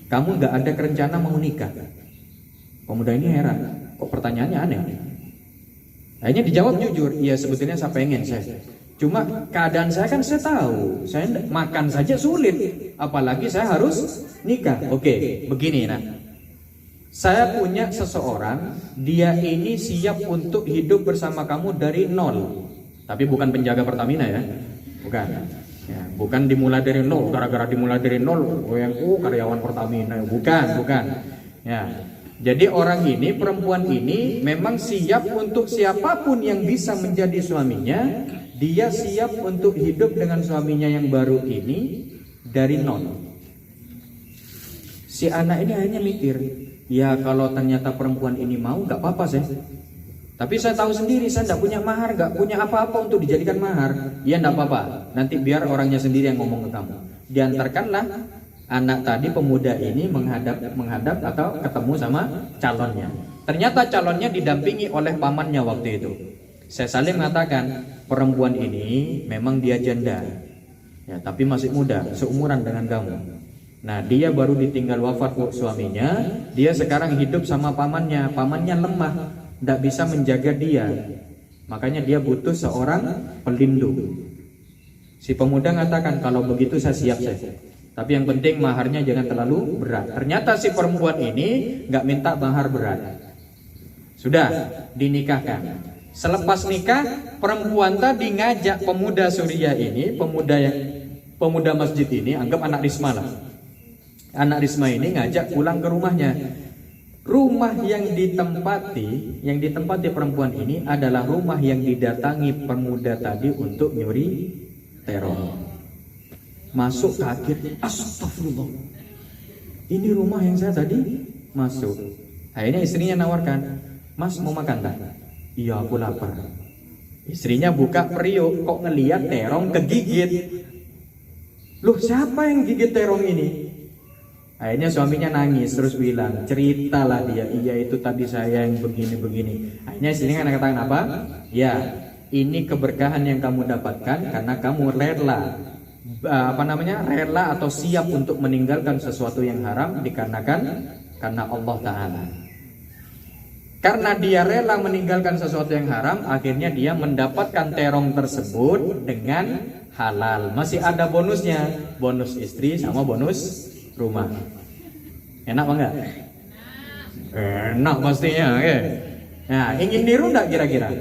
Kamu nggak ada rencana mau nikah? Pemuda ini heran. Kok pertanyaannya aneh? Akhirnya dijawab jujur, iya sebetulnya saya pengen saya. Cuma keadaan saya kan saya tahu, saya makan saja sulit, apalagi saya harus nikah. Oke, begini nak. Saya punya seseorang, dia ini siap untuk hidup bersama kamu dari nol. Tapi bukan penjaga Pertamina ya, bukan. Ya, bukan dimulai dari nol, gara-gara dimulai dari nol, karyawan Pertamina, bukan. Ya, jadi orang ini, perempuan ini memang siap untuk siapapun yang bisa menjadi suaminya. Dia siap untuk hidup dengan suaminya yang baru ini dari nol. Si anak ini hanya mikir, ya kalau ternyata perempuan ini mau, nggak apa-apa sih. Tapi saya tahu sendiri, saya tidak punya mahar, nggak punya apa-apa untuk dijadikan mahar. Ya nggak apa-apa, nanti biar orangnya sendiri yang ngomong ke kamu. Diantarkanlah anak tadi, pemuda ini menghadap atau ketemu sama calonnya. Ternyata calonnya didampingi oleh pamannya waktu itu. Saya Salim mengatakan, perempuan ini memang dia janda, ya, tapi masih muda, seumuran dengan kamu. Nah, dia baru ditinggal wafat suaminya, dia sekarang hidup sama pamannya. Pamannya lemah, tidak bisa menjaga dia, makanya dia butuh seorang pelindung. Si pemuda mengatakan, kalau begitu saya siap saja, tapi yang penting maharnya jangan terlalu berat. Ternyata si perempuan ini nggak minta mahar berat, sudah dinikahkan. Selepas nikah, perempuan tadi ngajak pemuda Suriah ini, pemuda masjid ini, anggap anak Risma lah. Anak Risma ini ngajak pulang ke rumahnya. Rumah yang ditempati perempuan ini adalah rumah yang didatangi pemuda tadi untuk nyuri teror. Masuk kaget, astagfirullah, ini rumah yang saya tadi masuk. Akhirnya istrinya nawarkan, mas mau makan tak? Iya, aku lapar. Istrinya buka periuk, kok ngeliat terong kegigit. Loh, siapa yang gigit terong ini? Akhirnya suaminya nangis terus bilang, ceritalah dia, iya itu tadi saya yang begini-begini. Akhirnya istrinya katakan apa? Ya, ini keberkahan yang kamu dapatkan karena kamu rela atau siap untuk meninggalkan sesuatu yang haram dikarenakan karena Allah Ta'ala. Karena dia rela meninggalkan sesuatu yang haram, akhirnya dia mendapatkan terong tersebut dengan halal. Masih ada bonusnya, bonus istri sama bonus rumah. Enak apa enggak? Enak pastinya. Nah, ingin niru enggak kira-kira?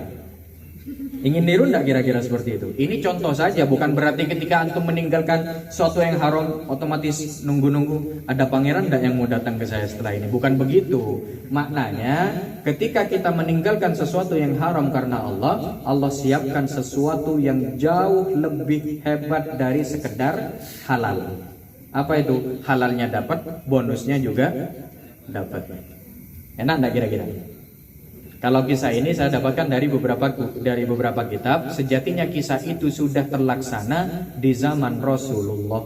Ingin niru enggak kira-kira seperti itu? Ini contoh saja, bukan berarti ketika antum meninggalkan sesuatu yang haram otomatis nunggu-nunggu ada pangeran enggak yang mau datang ke saya setelah ini. Bukan begitu. Maknanya ketika kita meninggalkan sesuatu yang haram karena Allah, Allah siapkan sesuatu yang jauh lebih hebat dari sekedar halal. Apa itu? Halalnya dapat, bonusnya juga dapat. Enak enggak kira-kira? Kalau kisah ini saya dapatkan dari beberapa kitab. Sejatinya kisah itu sudah terlaksana di zaman Rasulullah.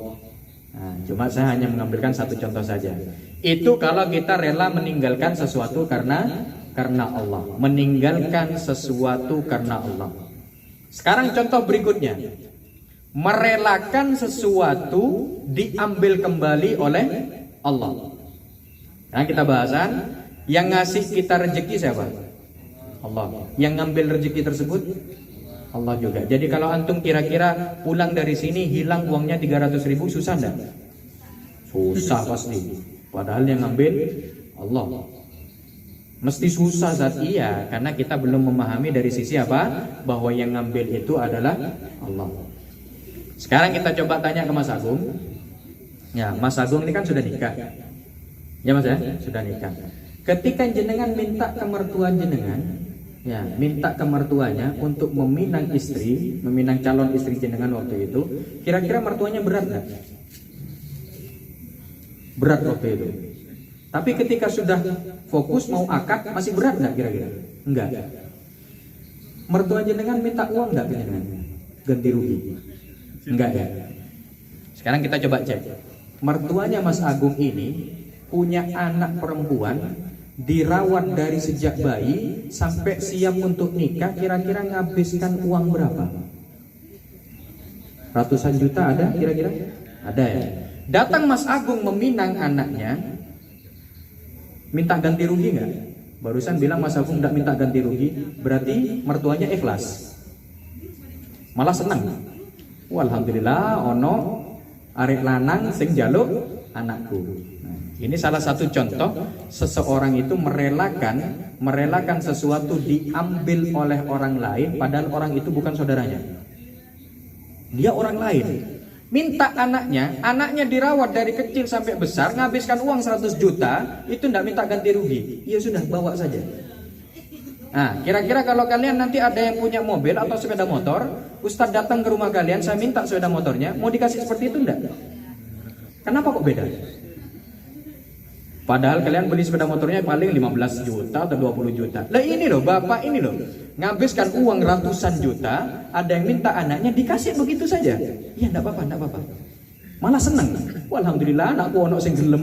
Nah, cuma saya hanya mengambilkan satu contoh saja. Itu kalau kita rela meninggalkan sesuatu karena Allah, meninggalkan sesuatu karena Allah. Sekarang contoh berikutnya, merelakan sesuatu diambil kembali oleh Allah. Nah, kita bahasan yang ngasih kita rezeki siapa? Allah. Yang ngambil rezeki tersebut Allah juga. Jadi kalau antum kira-kira pulang dari sini hilang uangnya 300.000, susah enggak? Susah pasti. Padahal yang ngambil Allah. Mesti susah saat iya, karena kita belum memahami dari sisi apa? Bahwa yang ngambil itu adalah Allah. Sekarang kita coba tanya ke Mas Agung. Ya, Mas Agung ini kan sudah nikah. Ya Mas ya, sudah nikah. Ketika jenengan minta ke mertua jenengan, ya, minta ke mertuanya untuk meminang calon istri jenengan waktu itu, kira-kira mertuanya berat nggak? Berat waktu itu. Tapi ketika sudah fokus mau akad, masih berat nggak kira-kira? Enggak. Mertua jenengan minta uang nggak ke jenengan? Ganti rugi? Enggak ya. Sekarang kita coba cek. Mertuanya Mas Agung ini punya anak perempuan, dirawat dari sejak bayi sampai siap untuk nikah, kira-kira ngabiskan uang berapa? Ratusan juta ada kira-kira? Ada ya. Datang Mas Agung meminang anaknya, minta ganti rugi nggak? Barusan bilang Mas Agung nggak minta ganti rugi, berarti mertuanya ikhlas, malah senang. Walhamdulillah ono arek lanang sing jaluk anakku. Ini salah satu contoh seseorang itu merelakan sesuatu diambil oleh orang lain, padahal orang itu bukan saudaranya. Dia orang lain. Minta anaknya dirawat dari kecil sampai besar, nghabiskan uang 100 juta, itu ndak minta ganti rugi. Ya sudah, bawa saja. Nah, kira-kira kalau kalian nanti ada yang punya mobil atau sepeda motor, Ustadz datang ke rumah kalian, saya minta sepeda motornya, mau dikasih seperti itu enggak? Kenapa kok beda? Padahal kalian beli sepeda motornya paling 15 juta atau 20 juta. Lah ini loh, bapak ini loh, nghabiskan uang ratusan juta, ada yang minta anaknya dikasih begitu saja. Ya enggak apa-apa, enggak apa-apa. Malah seneng. Alhamdulillah anakku ono sing gelem.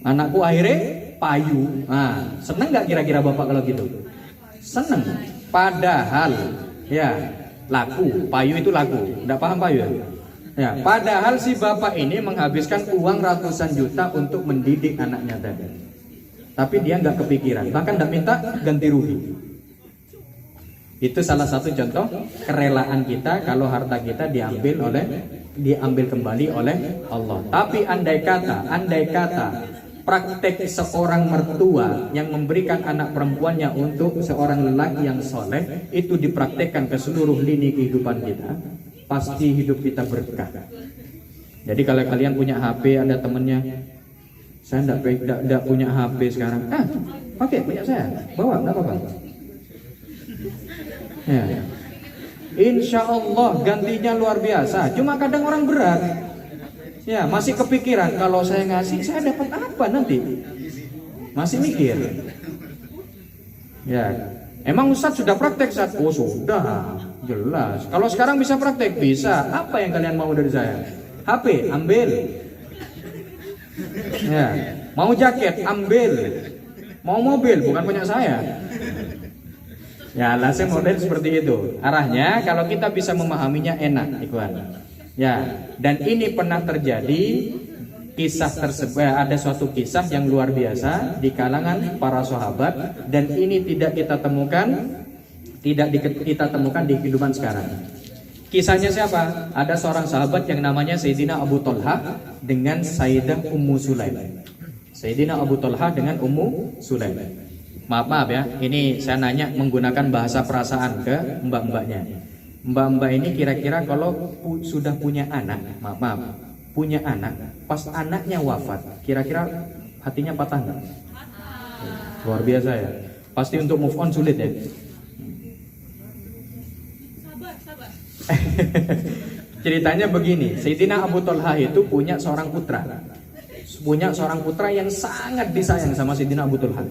Anakku akhirnya payu. Nah, seneng nggak kira-kira bapak kalau gitu? Seneng. Padahal ya laku, payu itu laku. Nggak paham payu ya? Ya, padahal si bapak ini menghabiskan uang ratusan juta untuk mendidik anaknya tadi. Tapi dia nggak kepikiran, bahkan nggak minta ganti rugi. Itu salah satu contoh kerelaan kita kalau harta kita diambil kembali oleh Allah. Tapi andai kata praktek seorang mertua yang memberikan anak perempuannya untuk seorang lelaki yang soleh itu dipraktekkan ke seluruh lini kehidupan kita, pasti hidup kita berkah. Jadi kalau kalian punya HP, ada temennya, saya enggak punya HP sekarang, pakai punya saya, bawa, enggak apa-apa. Ya. Insya Allah gantinya luar biasa. Cuma kadang orang berat, ya masih kepikiran kalau saya ngasih, saya dapat apa nanti? Masih mikir. Ya, emang Ustadz sudah praktek Ustadz? Oh sudah, jelas. Kalau sekarang bisa praktek, bisa. Apa yang kalian mau dari saya? HP, ambil. Ya, mau jaket, ambil. Mau mobil, bukan punya saya. Ya, saya model seperti itu. Arahnya kalau kita bisa memahaminya enak, ikhwan. Ya, dan ini pernah terjadi kisah tersebut. Ada suatu kisah yang luar biasa di kalangan para sahabat dan ini tidak kita temukan di kehidupan sekarang. Kisahnya siapa? Ada seorang sahabat yang namanya Sayyidina Abu Talha dengan Sayyidah Ummu Sulaim. Sayyidina Abu Talha dengan Ummu Sulaim. Maaf ya, ini saya nanya menggunakan bahasa perasaan ke mbak-mbaknya. Mbak-mbak ini kira-kira kalau sudah punya anak, maaf, punya anak, pas anaknya wafat, kira-kira hatinya patah nggak? Luar biasa ya. Pasti untuk move on sulit ya. Sabar. Ceritanya begini, Sayyidina Abu Talha itu punya seorang putra yang sangat disayang sama Sayyidina Abu Talha.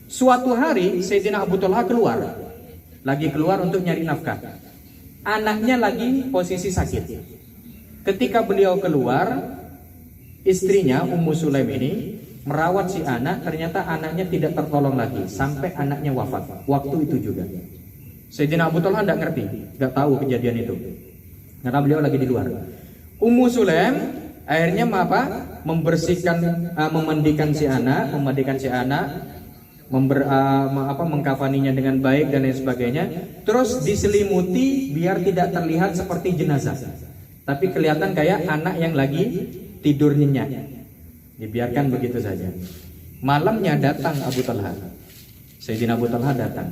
Suatu hari Sayyidina Abu Talha lagi keluar untuk nyari nafkah. Anaknya lagi posisi sakit. Ketika beliau keluar, istrinya Ummu Sulaim ini merawat si anak. Ternyata anaknya tidak tertolong lagi sampai anaknya wafat. Waktu itu juga Sayyidina Abu Talha tidak ngerti, tidak tahu kejadian itu karena beliau lagi di luar. Ummu Sulaim akhirnya memandikan si anak, mengkafaninya dengan baik dan lain sebagainya. Terus diselimuti biar tidak terlihat seperti jenazah, tapi kelihatan kayak anak yang lagi tidur nyenyak. Dibiarkan begitu saja. Malamnya datang Abu Talha, Sayyidina Abu Talha datang,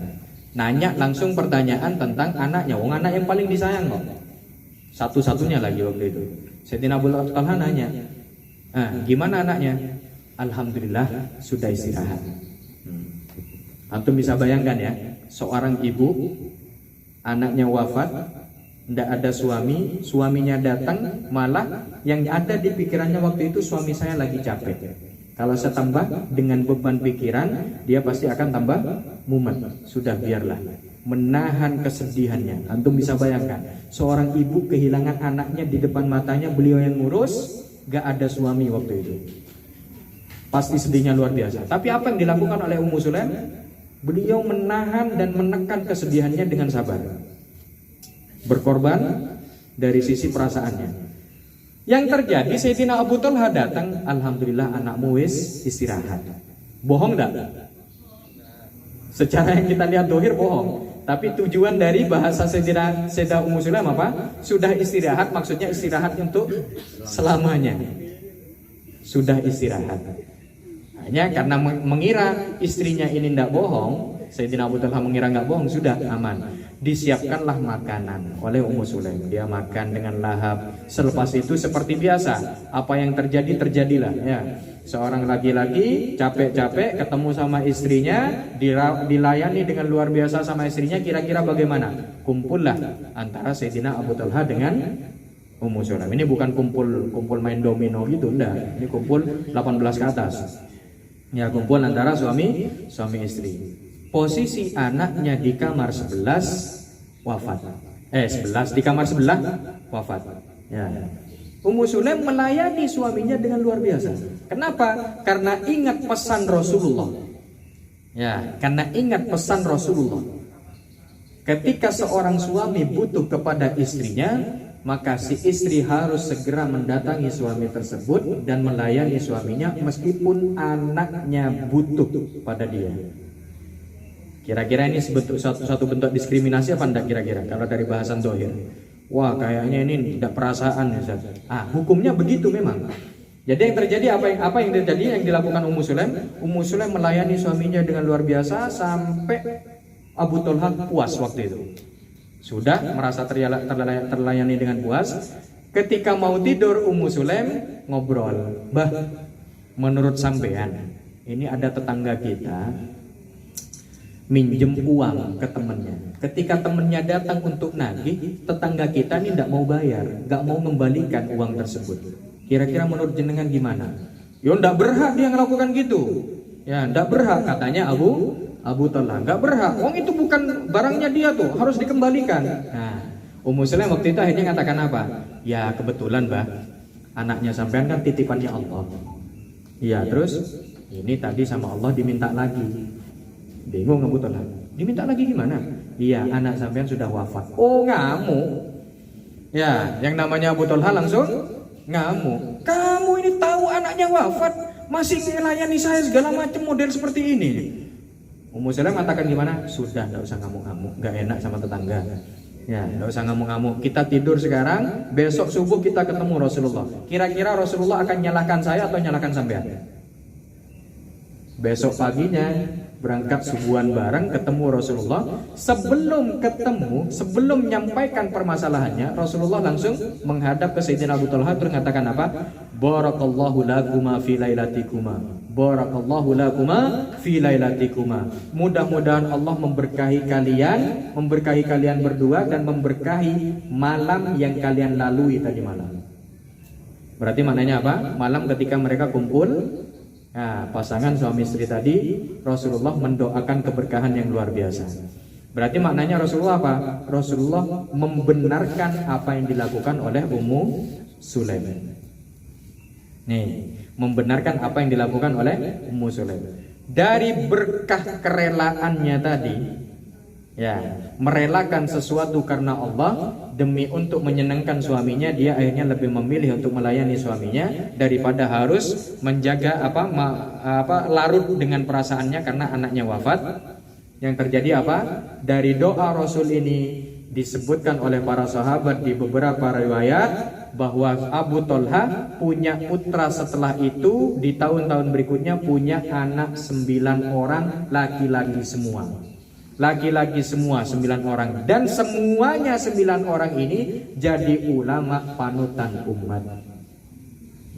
nanya langsung pertanyaan tentang anaknya. Wong anak yang paling disayang kok, satu-satunya lagi waktu itu. Sayyidina Abu Talha nanya, gimana anaknya? Alhamdulillah sudah istirahat. Antum bisa bayangkan ya, seorang ibu, anaknya wafat, tidak ada suami, suaminya datang, malah yang ada di pikirannya waktu itu suami saya lagi capek. Kalau saya tambah dengan beban pikiran, dia pasti akan tambah mumet. Sudah biarlah, menahan kesedihannya. Antum bisa bayangkan, seorang ibu kehilangan anaknya di depan matanya, beliau yang ngurus, gak ada suami waktu itu. Pasti sedihnya luar biasa. Tapi apa yang dilakukan oleh Ummu Sulaim? Beliau menahan dan menekan kesedihannya dengan sabar, berkorban dari sisi perasaannya. Yang terjadi, Sayyidina Abu Talha datang, alhamdulillah anakmu wis istirahat. Bohong enggak? Secara yang kita lihat dohir bohong. Tapi tujuan dari bahasa Sayyidah Ummu Sulaim apa? Sudah istirahat, maksudnya istirahat untuk selamanya. Sudah istirahat. Hanya karena mengira istrinya ini tidak bohong, Sayyidina Abu Talha mengira nggak bohong, sudah aman. Disiapkanlah makanan oleh Ummu Sulaim. Dia makan dengan lahap. Selepas itu seperti biasa, apa yang terjadi terjadilah ya. Seorang laki-laki capek-capek ketemu sama istrinya, dilayani dengan luar biasa sama istrinya. Kira-kira bagaimana? Kumpullah antara Sayyidina Abu Talha dengan Ummu Sulaim. Ini bukan kumpul main domino gitu, enggak. Ini kumpul 18 ke atas. Ya, kumpul antara suami istri. Posisi anaknya di kamar 11 wafat. 11 di kamar sebelah wafat. Ya. Ummu Sulaim melayani suaminya dengan luar biasa. Kenapa? Karena ingat pesan Rasulullah. Ya, karena ingat pesan Rasulullah. Ketika seorang suami butuh kepada istrinya, maka si istri harus segera mendatangi suami tersebut dan melayani suaminya meskipun anaknya butuh pada dia. Kira-kira ini satu bentuk diskriminasi apa enggak kira-kira kalau dari bahasan zahir? Wah, kayaknya ini tidak perasaan ya, Ustaz. Hukumnya begitu memang. Jadi yang terjadi apa yang terjadi yang dilakukan Ummu Sulaim? Ummu Sulaim melayani suaminya dengan luar biasa sampai Abu Talha puas waktu itu. Sudah merasa terlayani dengan puas. Ketika mau tidur Ummu Sulaim ngobrol, "Mbah, menurut sampean, ini ada tetangga kita minjem uang ke temannya. Ketika temannya datang untuk nagih, tetangga kita ini tidak mau bayar, nggak mau mengembalikan uang tersebut. Kira-kira menurut jenengan gimana?" "Yo, ndak berhak dia melakukan gitu." "Ya, ndak berhak," katanya Abu Talha. "Nggak berhak. Uang itu bukan barangnya dia tuh, harus dikembalikan." Nah, Ummu Sulaim waktu itu akhirnya katakan apa? "Ya, kebetulan, Mbah, anaknya sampean kan titipannya Allah." "Iya, terus ini tadi sama Allah diminta lagi." Bingung Abu Talha. "Diminta lagi gimana?" "Iya, anak sampean sudah wafat." "Oh, ngamuk." Ya, yang namanya Abu Talha langsung ngamuk. "Kamu ini tahu anaknya wafat, masih melayani saya segala macam model seperti ini." Ummu Sulaim mengatakan gimana? "Sudah, enggak usah ngamuk-ngamuk, enggak enak sama tetangga. Ya, enggak usah ngamuk-ngamuk. Kita tidur sekarang, besok subuh kita ketemu Rasulullah. Kira-kira Rasulullah akan nyalahkan saya atau nyalahkan sampean?" Besok paginya berangkat subuhan bareng ketemu Rasulullah. Sebelum menyampaikan permasalahannya, Rasulullah langsung menghadap ke Sayyidina Abu Talha terus mengatakan apa? "Barakallahu lakuma fi lailatikuma. Barakallahu lakuma fi lailatikuma." Mudah-mudahan Allah memberkahi kalian berdua dan memberkahi malam yang kalian lalui tadi malam. Berarti maknanya apa? Malam ketika mereka kumpul, nah, pasangan suami istri tadi, Rasulullah mendoakan keberkahan yang luar biasa. Berarti maknanya Rasulullah apa? Rasulullah membenarkan apa yang dilakukan oleh Ummu Sulaim. Nih, membenarkan apa yang dilakukan oleh Ummu Sulaim. Dari berkah kerelaannya tadi, ya, merelakan sesuatu karena Allah demi untuk menyenangkan suaminya, dia akhirnya lebih memilih untuk melayani suaminya daripada harus menjaga larut dengan perasaannya karena anaknya wafat. Yang terjadi apa? Dari doa Rasul ini disebutkan oleh para sahabat di beberapa riwayat bahwa Abu Talha punya putra setelah itu di tahun-tahun berikutnya punya anak 9 orang laki-laki semua. Laki-laki semua 9 orang. Dan semuanya 9 orang ini jadi ulama panutan umat.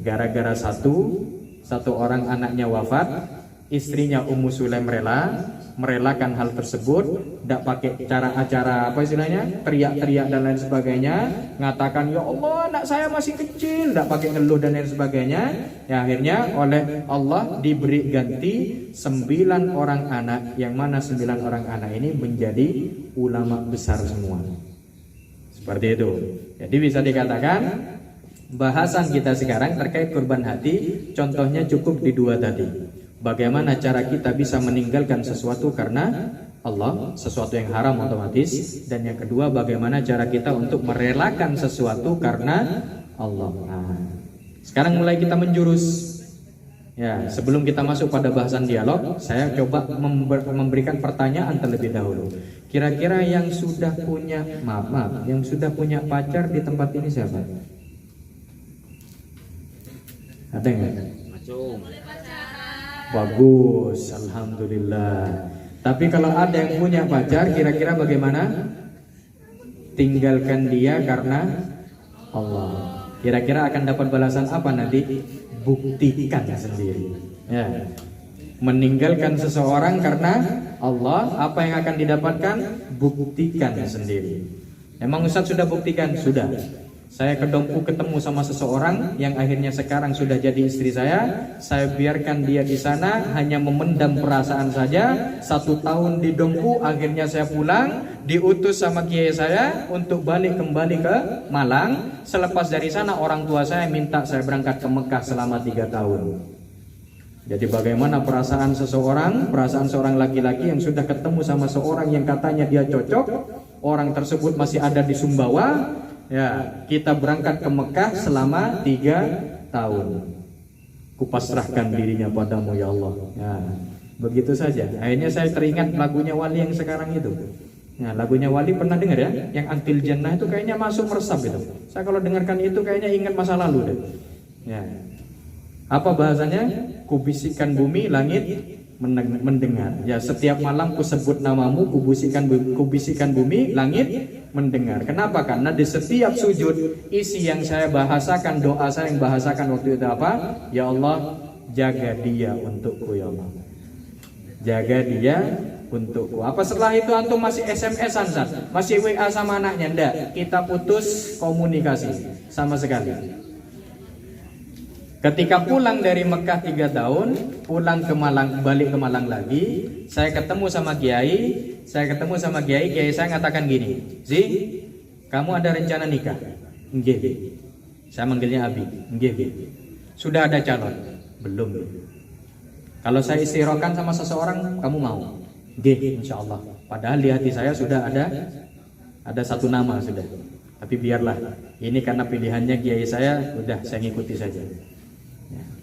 Gara-gara satu orang anaknya wafat, istrinya Ummu Sulaim merelakan hal tersebut, tidak pakai acara apa istilahnya, teriak-teriak dan lain sebagainya, ngatakan ya Allah anak saya masih kecil, tidak pakai ngeluh dan lain sebagainya. Ya, akhirnya oleh Allah diberi ganti 9 orang anak, yang mana 9 orang anak ini menjadi ulama besar semua. Seperti itu. Jadi bisa dikatakan bahasan kita sekarang terkait kurban hati, contohnya cukup di 2 tadi. Bagaimana cara kita bisa meninggalkan sesuatu karena Allah, sesuatu yang haram otomatis. Dan yang kedua, bagaimana cara kita untuk merelakan sesuatu karena Allah. Nah, sekarang mulai kita menjurus. Ya, sebelum kita masuk pada bahasan dialog, saya coba memberikan pertanyaan terlebih dahulu. Kira-kira yang sudah punya yang sudah punya pacar di tempat ini siapa? Ada nggak? Bagus, alhamdulillah. Tapi kalau ada yang punya pacar, kira-kira bagaimana? tinggalkan dia karena Allah. Kira-kira akan dapat balasan apa nanti? Buktikan sendiri. Ya. Meninggalkan seseorang karena Allah, apa yang akan didapatkan? Buktikan sendiri. Emang Ustaz sudah buktikan? Sudah. Saya ke Dompu ketemu sama seseorang yang akhirnya sekarang sudah jadi istri saya. Saya biarkan dia di sana hanya memendam perasaan saja. 1 tahun di Dompu, akhirnya saya pulang, diutus sama kiai saya untuk balik kembali ke Malang. Selepas dari sana orang tua saya minta saya berangkat ke Mekah selama 3 tahun. Jadi bagaimana perasaan seseorang, perasaan seorang laki-laki yang sudah ketemu sama seorang yang katanya dia cocok, orang tersebut masih ada di Sumbawa, ya, kita berangkat ke Mekah selama 3 tahun. Kupasrahkan dirinya padamu ya Allah. Ya, begitu saja. Akhirnya saya teringat lagunya Wali yang sekarang itu. Nah, lagunya Wali pernah dengar ya? Yang Antil Jannah itu kayaknya masuk meresap itu. Saya kalau dengarkan itu kayaknya ingat masa lalu deh. Ya. Apa bahasanya? Kubisikkan bumi, langit mendengar. Ya, setiap malam kusebut namamu, kubisikkan bumi, langit mendengar. Kenapa? Karena di setiap sujud isi yang saya bahasakan, doa saya yang bahasakan waktu itu apa? Ya Allah, jaga dia untukku ya Allah. Jaga dia untukku. Apa setelah itu antum masih SMS-an, masih WA sama anaknya? Enggak, kita putus komunikasi sama sekali. Ketika pulang dari Mekah 3 tahun, pulang ke Malang, balik ke Malang lagi, saya ketemu sama kiai, kiai saya ngatakan gini, Zi, kamu ada rencana nikah? Nggih. Saya manggilnya Abi. Nggih. Sudah ada calon? Belum. Kalau saya istirokan sama seseorang, kamu mau? Nggih, insyaallah. Padahal di hati saya sudah ada 1 nama sudah. Tapi biarlah, ini karena pilihannya kiai saya, udah saya ngikuti saja.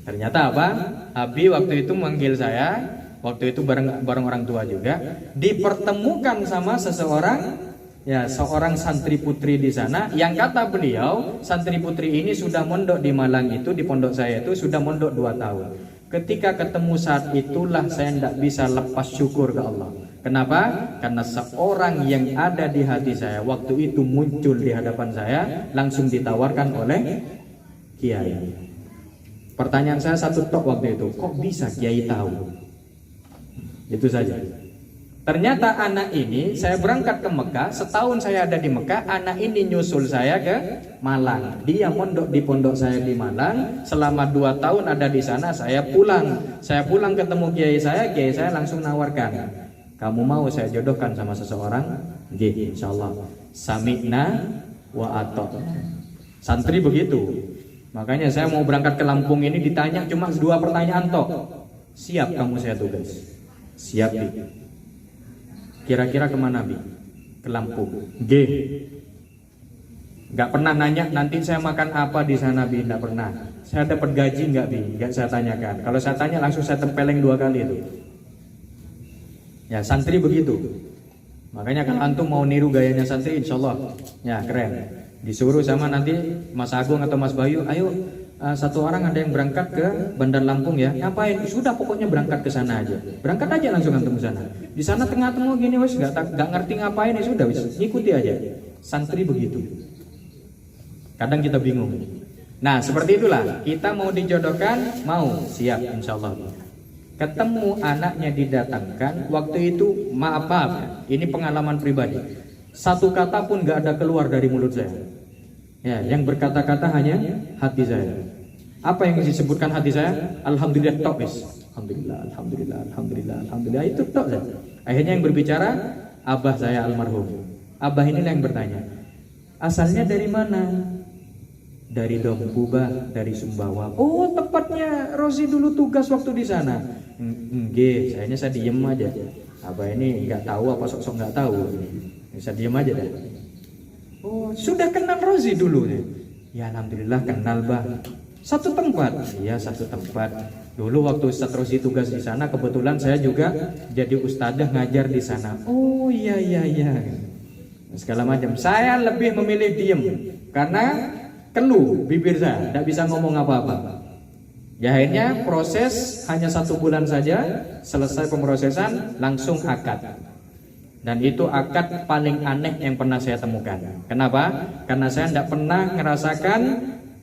Ternyata apa? Abi waktu itu manggil saya, waktu itu bareng orang tua juga, dipertemukan sama seseorang, ya, seorang santri putri di sana, yang kata beliau, santri putri ini sudah mondok di Malang itu, di pondok saya itu sudah mondok 2 tahun. Ketika ketemu saat itulah saya tidak bisa lepas syukur ke Allah. Kenapa? Karena seorang yang ada di hati saya waktu itu muncul di hadapan saya, langsung ditawarkan oleh kiai. Pertanyaan saya 1 tok waktu itu, kok bisa kiai tahu? Itu saja. Ternyata anak ini, saya berangkat ke Mekah, setahun saya ada di Mekah, anak ini nyusul saya ke Malang. Dia mondok di pondok saya di Malang, selama 2 tahun ada di sana, saya pulang. Saya pulang ketemu kiai saya langsung nawarkan, kamu mau saya jodohkan sama seseorang? Nggih, insyaallah. Sami'na wa ata'na. Santri begitu. Makanya saya mau berangkat ke Lampung ini ditanya cuma 2 pertanyaan tok. Siap kamu saya tugas? Siap, Bi. Kira-kira kemana, Bi? Ke Lampung. G. Gak pernah nanya nanti saya makan apa di sana, Bi. Gak pernah. Saya dapat gaji nggak, Bi? Gak saya tanyakan. Kalau saya tanya langsung saya tempeleng 2 kali itu. Ya, santri begitu. Makanya kalau antum mau niru gayanya santri, insyaallah ya keren. Disuruh sama nanti Mas Agung atau Mas Bayu, ayo 1 orang ada yang berangkat ke Bandar Lampung ya. Ngapain? Sudah pokoknya berangkat ke sana aja. Berangkat aja langsung antum ke sana. Di sana tengah-tengah gini wes enggak ngerti ngapain ya sudah wis ikuti aja. Santri begitu. Kadang kita bingung. Nah, seperti itulah. Kita mau dijodohkan, mau, siap insyaallah. Ketemu anaknya didatangkan, waktu itu maaf ya, ini pengalaman pribadi. 1 kata pun gak ada keluar dari mulut saya. Ya, yang berkata-kata hanya hati saya. Apa yang disebutkan hati saya? Alhamdulillah tok wis. Alhamdulillah itu tok saja. Akhirnya yang berbicara abah saya almarhum. Abah inilah yang bertanya, asalnya dari mana? Dari Dompu, Bah, dari Sumbawa. Oh, tepatnya Rozi dulu tugas waktu di sana. Nggih, saya diem aja. Abah ini nggak tahu apa sok-sok nggak tahu. Bisa diem aja dah. Oh, sudah kenal Rozi dulu ya? Ya alhamdulillah kenal, Bah. 1 tempat. Iya, 1 tempat. Dulu waktu Ustaz Rozi tugas di sana, kebetulan saya juga jadi ustadzah ngajar di sana. Oh iya. Segala macam. Saya lebih memilih diem karena keluh bibir saya, tidak bisa ngomong apa-apa. Ya akhirnya proses hanya 1 bulan saja, selesai pemrosesan langsung akad. Dan itu akad paling aneh yang pernah saya temukan. Kenapa? Karena saya tidak pernah ngerasakan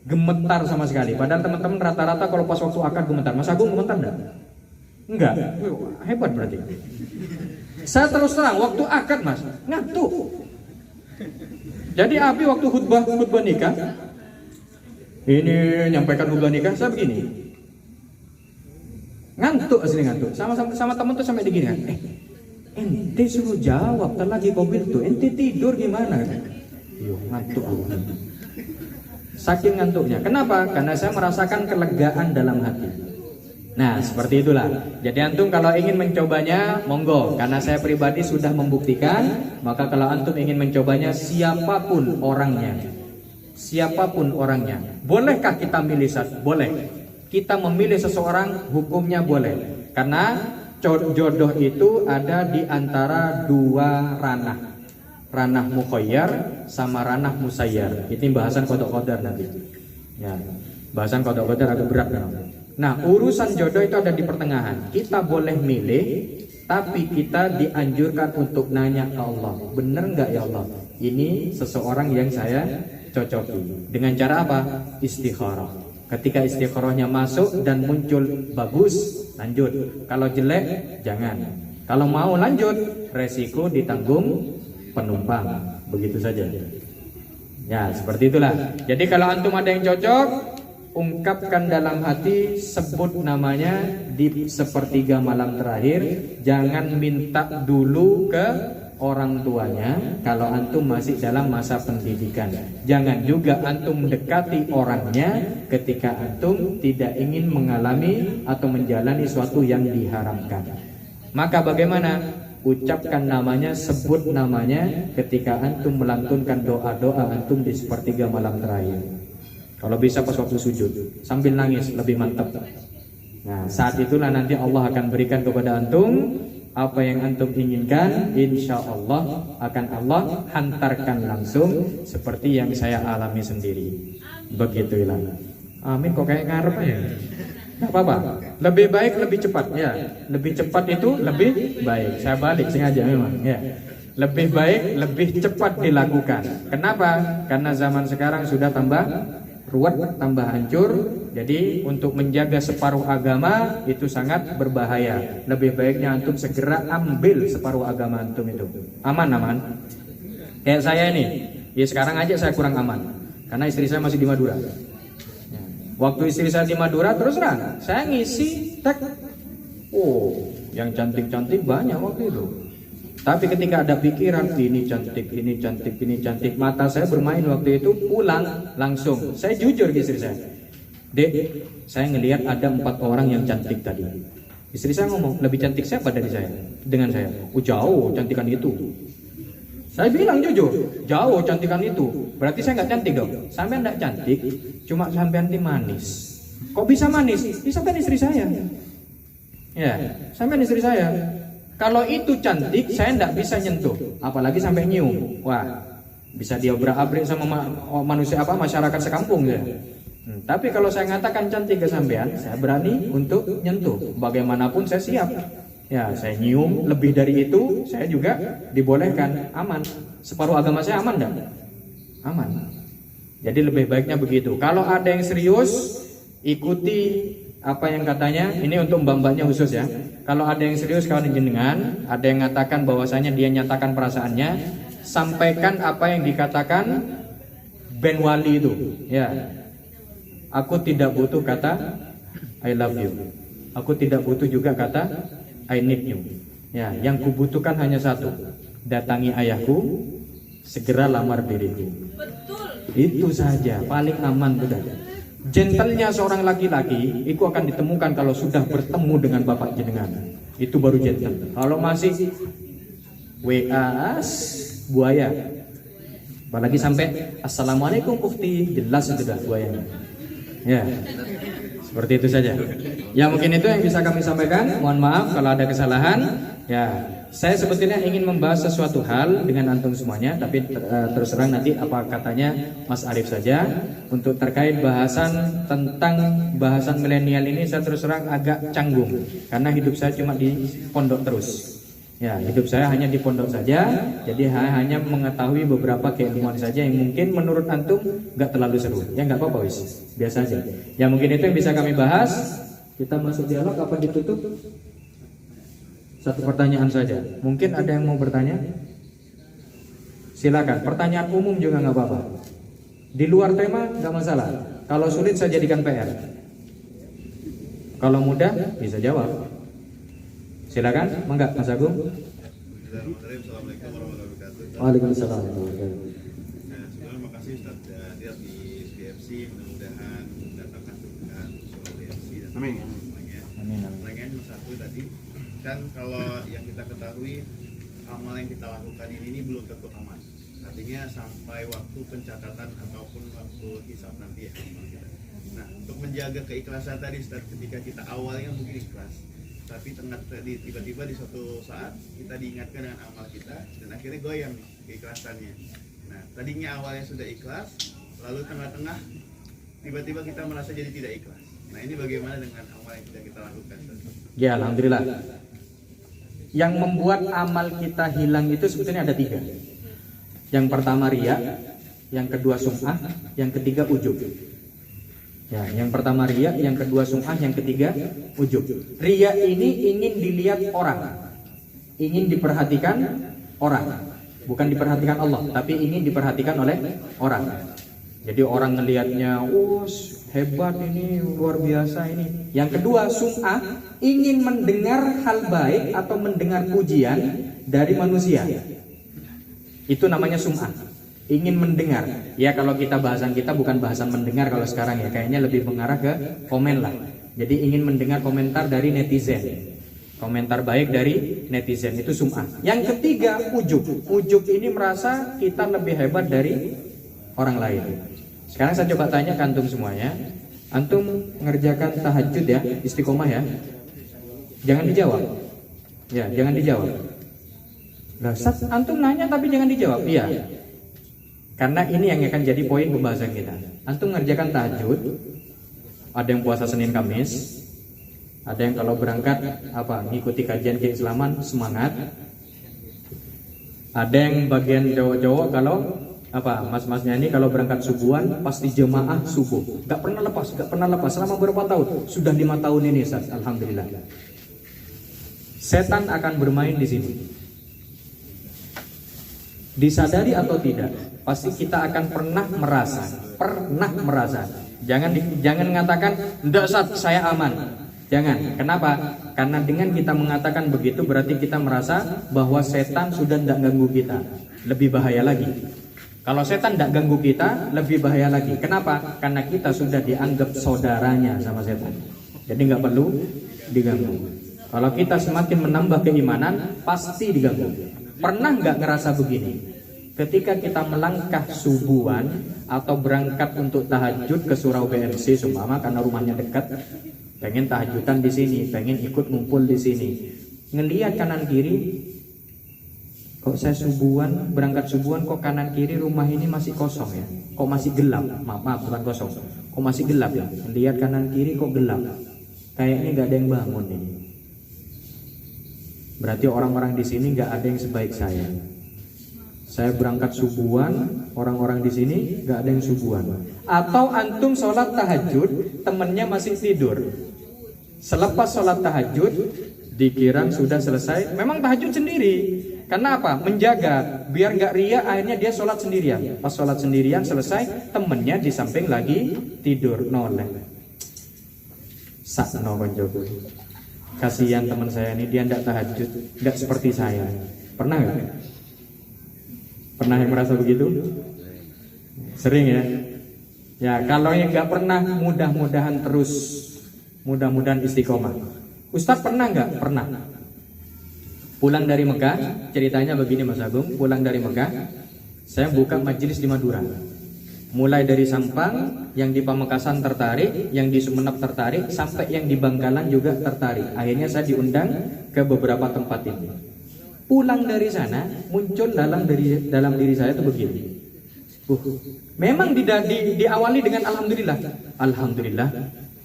gemetar sama sekali. Padahal teman-teman rata-rata kalau pas waktu akad gemetar. Mas Agung gemetar enggak? Enggak. Hebat berarti. Saya terus terang waktu akad Mas ngantuk. Jadi Abi waktu khutbah nikah, ini nyampaikan khutbah nikah saya begini. Ngantuk, asli ngantuk. Sama teman tuh sampai digini kan. Ente suruh jawab, lagi mobil tuh. Ente tidur gimana? Yo, ngantuk aku. Saking ngantuknya. Kenapa? Karena saya merasakan kelegaan dalam hati. Nah, seperti itulah. Jadi antum kalau ingin mencobanya, monggo. Karena saya pribadi sudah membuktikan. Maka kalau antum ingin mencobanya, siapapun orangnya. Siapapun orangnya. Bolehkah kita milih satu? Boleh. Kita memilih seseorang, hukumnya boleh. Karena jodoh itu ada di antara dua ranah. Ranah mukhayyar sama ranah musayyar. Ini bahasan qada qadar nanti. Ya, bahasan qada qadar agak berat kan. Nah, urusan jodoh itu ada di pertengahan. Kita boleh milih, tapi kita dianjurkan untuk nanya ke Allah. Bener nggak ya Allah? Ini seseorang yang saya cocoki. Dengan cara apa? Istikharah. Ketika istikharahnya masuk dan muncul bagus, lanjut. Kalau jelek, jangan. Kalau mau lanjut, resiko ditanggung penumpang. Begitu saja. Ya, seperti itulah. Jadi kalau antum ada yang cocok, ungkapkan dalam hati, sebut namanya di sepertiga malam terakhir. Jangan minta dulu ke orang tuanya kalau antum masih dalam masa pendidikan. Jangan juga antum mendekati orangnya ketika antum tidak ingin mengalami atau menjalani sesuatu yang diharamkan. Maka bagaimana? Ucapkan namanya, sebut namanya ketika antum melantunkan doa-doa antum di sepertiga malam terakhir. Kalau bisa pas waktu sujud, sambil nangis lebih mantap. Nah, saat itulah nanti Allah akan berikan kepada antum apa yang antum inginkan. Insya Allah akan Allah hantarkan langsung seperti yang saya alami sendiri. Begitulah. Amin, kok kayak ngarep ya? Gak apa-apa. Lebih baik lebih cepat ya. Lebih cepat itu lebih baik. Saya balik sengaja memang ya. Lebih baik lebih cepat dilakukan. Kenapa? Karena zaman sekarang sudah tambah ruwet, tambah hancur. Jadi untuk menjaga separuh agama itu sangat berbahaya. Lebih baiknya antum segera ambil separuh agama antum itu. Aman. Kayak saya ini, ya sekarang aja saya kurang aman karena istri saya masih di Madura. Waktu istri saya di Madura terus terang saya ngisi tek. Oh, yang cantik-cantik banyak waktu itu. Tapi ketika ada pikiran ini cantik, ini cantik, ini cantik, mata saya bermain waktu itu, pulang langsung. Saya jujur ke istri saya, Dek, saya ngelihat ada 4 orang yang cantik tadi. Istri saya ngomong, lebih cantik siapa dari saya? Dengan saya, jauh cantikan itu. Saya bilang jujur, jauh cantikan itu. Berarti saya nggak cantik dong. Sampean nggak cantik, cuma sampean ini manis. Kok bisa manis? Bisa kan istri saya. Ya, sampean istri saya. Kalau itu cantik, saya tidak bisa nyentuh, apalagi sampai nyium. Wah, bisa dia obrak-abrik sama manusia masyarakat sekampung ya. Tapi kalau saya ngatakan cantik ke sampean, saya berani untuk nyentuh. Bagaimanapun saya siap. Ya, saya nyium, lebih dari itu saya juga dibolehkan, aman. Separuh agama saya aman enggak? Aman. Jadi lebih baiknya begitu. Kalau ada yang serius, ikuti apa yang katanya, ini untuk mbak-mbaknya khusus ya. Kalau ada yang serius kawan jenengan, ada yang mengatakan bahwasanya dia nyatakan perasaannya, sampaikan apa yang dikatakan Ben Wali itu. Ya, aku tidak butuh kata I love you. Aku tidak butuh juga kata I need you. Ya, yang kubutuhkan hanya satu. Datangi ayahku, segera lamar diriku. Betul. Itu saja, paling aman sudah. Gentlenya seorang laki-laki itu akan ditemukan kalau sudah bertemu dengan bapak jenengan. Itu baru gentle. Kalau masih WA buaya, apalagi sampai assalamualaikum ukti, jelas itu dah buayanya. Ya, seperti itu saja. Ya mungkin itu yang bisa kami sampaikan. Mohon maaf kalau ada kesalahan. Ya, saya sebetulnya ingin membahas sesuatu hal dengan antum semuanya, tapi terus terang nanti apa katanya Mas Arif saja. Untuk terkait bahasan tentang bahasan milenial ini, saya terus terang agak canggung karena hidup saya cuma di pondok terus. Ya, hidup saya hanya di pondok saja, jadi hanya mengetahui beberapa keilmuan saja yang mungkin menurut antum nggak terlalu seru. Ya nggak apa-apa wis, biasa aja. Ya mungkin itu yang bisa kami bahas. Kita masuk dialog apa ditutup? Satu pertanyaan saja. Mungkin ada yang mau bertanya? Silakan. Pertanyaan umum juga nggak apa-apa. Di luar tema nggak masalah. Kalau sulit saya jadikan PR. Kalau mudah bisa jawab. Silakan, mangga Mas Agung.
Assalamualaikum warahmatullahi wabarakatuh.
Waalaikumsalam warahmatullahi wabarakatuh.
Nah, sebelumnya makasih Ustaz Diat di BFC, mudah-mudahan mendatangkan berkah untuk BFC dan semuanya.
Amin.
Pertanyaan nomor satu tadi, kan kalau yang kita ketahui amal yang kita lakukan ini belum tentu aman. Artinya sampai waktu pencatatan ataupun waktu hisab nanti ya amal kita. Nah, untuk menjaga keikhlasan tadi Ustaz, ketika kita awalnya mungkin ikhlas, tapi tiba-tiba di suatu saat kita diingatkan dengan amal kita dan akhirnya goyang keikhlasannya. Nah, tadinya awalnya sudah ikhlas, lalu tengah-tengah tiba-tiba kita merasa jadi tidak ikhlas. Nah, ini bagaimana dengan amal yang kita lakukan?
Ya, alhamdulillah. Yang membuat amal kita hilang itu sebetulnya ada 3. Yang pertama riya, yang kedua sum'ah, yang ketiga ujub. Ya, yang pertama riya, yang kedua sum'ah, yang ketiga ujub. Riya ini ingin dilihat orang, ingin diperhatikan orang, bukan diperhatikan Allah, tapi ingin diperhatikan oleh orang. Jadi orang ngelihatnya, hebat ini, luar biasa ini. Yang kedua sum'ah, ingin mendengar hal baik atau mendengar pujian dari manusia. Itu namanya sum'ah. Ingin mendengar. Ya kalau bahasan kita bukan bahasan mendengar kalau sekarang ya, kayaknya lebih mengarah ke komen lah. Jadi ingin mendengar komentar dari netizen, komentar baik dari netizen, itu sum'ah. Yang ketiga ujub. Ujub ini merasa kita lebih hebat dari orang lain. Sekarang saya coba tanya ke antum semuanya. Antum ngerjakan tahajud ya, istiqomah ya. Jangan dijawab. Ya, jangan dijawab. Lah, antum nanya tapi jangan dijawab. Iya. Karena ini yang akan jadi poin pembahasan kita. Antum ngerjakan tahajud, ada yang puasa Senin Kamis, ada yang kalau berangkat ngikuti kajian keislaman semangat, ada yang bagian Jawa-Jawa kalau mas-masnya ini kalau berangkat subuhan pasti jemaah subuh, gak pernah lepas selama berapa tahun? Sudah 5 tahun ini Ustaz, alhamdulillah. Setan akan bermain di sini. Disadari atau tidak, pasti kita akan pernah merasa. Jangan mengatakan, "Enggak Ustaz, saya aman." Jangan. Kenapa? Karena dengan kita mengatakan begitu berarti kita merasa bahwa setan sudah tidak ganggu kita. Lebih bahaya lagi. Kalau setan tidak ganggu kita, lebih bahaya lagi. Kenapa? Karena kita sudah dianggap saudaranya sama setan. Jadi nggak perlu diganggu. Kalau kita semakin menambah keimanan, pasti diganggu. Pernah nggak ngerasa begini? Ketika kita melangkah subuhan atau berangkat untuk tahajud ke surau BMC seumpama karena rumahnya dekat, pengen tahajudan di sini, pengen ikut ngumpul di sini, ngelihat kanan kiri, kok saya subuhan, berangkat subuhan kok kanan kiri rumah ini masih kosong ya, kok masih gelap, maaf bukan kosong, kok masih gelap ya, lihat kanan kiri kok gelap, kayaknya nggak ada yang bangun ini. Berarti orang-orang di sini nggak ada yang sebaik saya. Saya berangkat subuhan, orang-orang di sini nggak ada yang subuhan. Atau antum sholat tahajud, temennya masih tidur. Selepas sholat tahajud, dikira sudah selesai. Memang tahajud sendiri. Karena apa? Menjaga biar nggak riya. Akhirnya dia sholat sendirian. Pas sholat sendirian selesai, temennya di samping lagi tidur. Noleh. Sakno konjoku. Kasihan teman saya ini, dia tidak tahajud, tidak seperti saya. Pernah nggak? Pernah yang merasa begitu? Sering ya? Ya kalau yang nggak pernah, mudah-mudahan terus, mudah-mudahan istiqomah. Ustadz pernah nggak? Pernah. Pulang dari Mekah, ceritanya begini Mas Agung. Pulang dari Mekah, saya buka majelis di Madura. Mulai dari Sampang, yang di Pamekasan tertarik, yang di Sumeneb tertarik, sampai yang di Bangkalan juga tertarik. Akhirnya saya diundang ke beberapa tempat ini. Pulang dari sana, muncul dalam diri saya itu begini. Memang diawali dengan alhamdulillah. Alhamdulillah.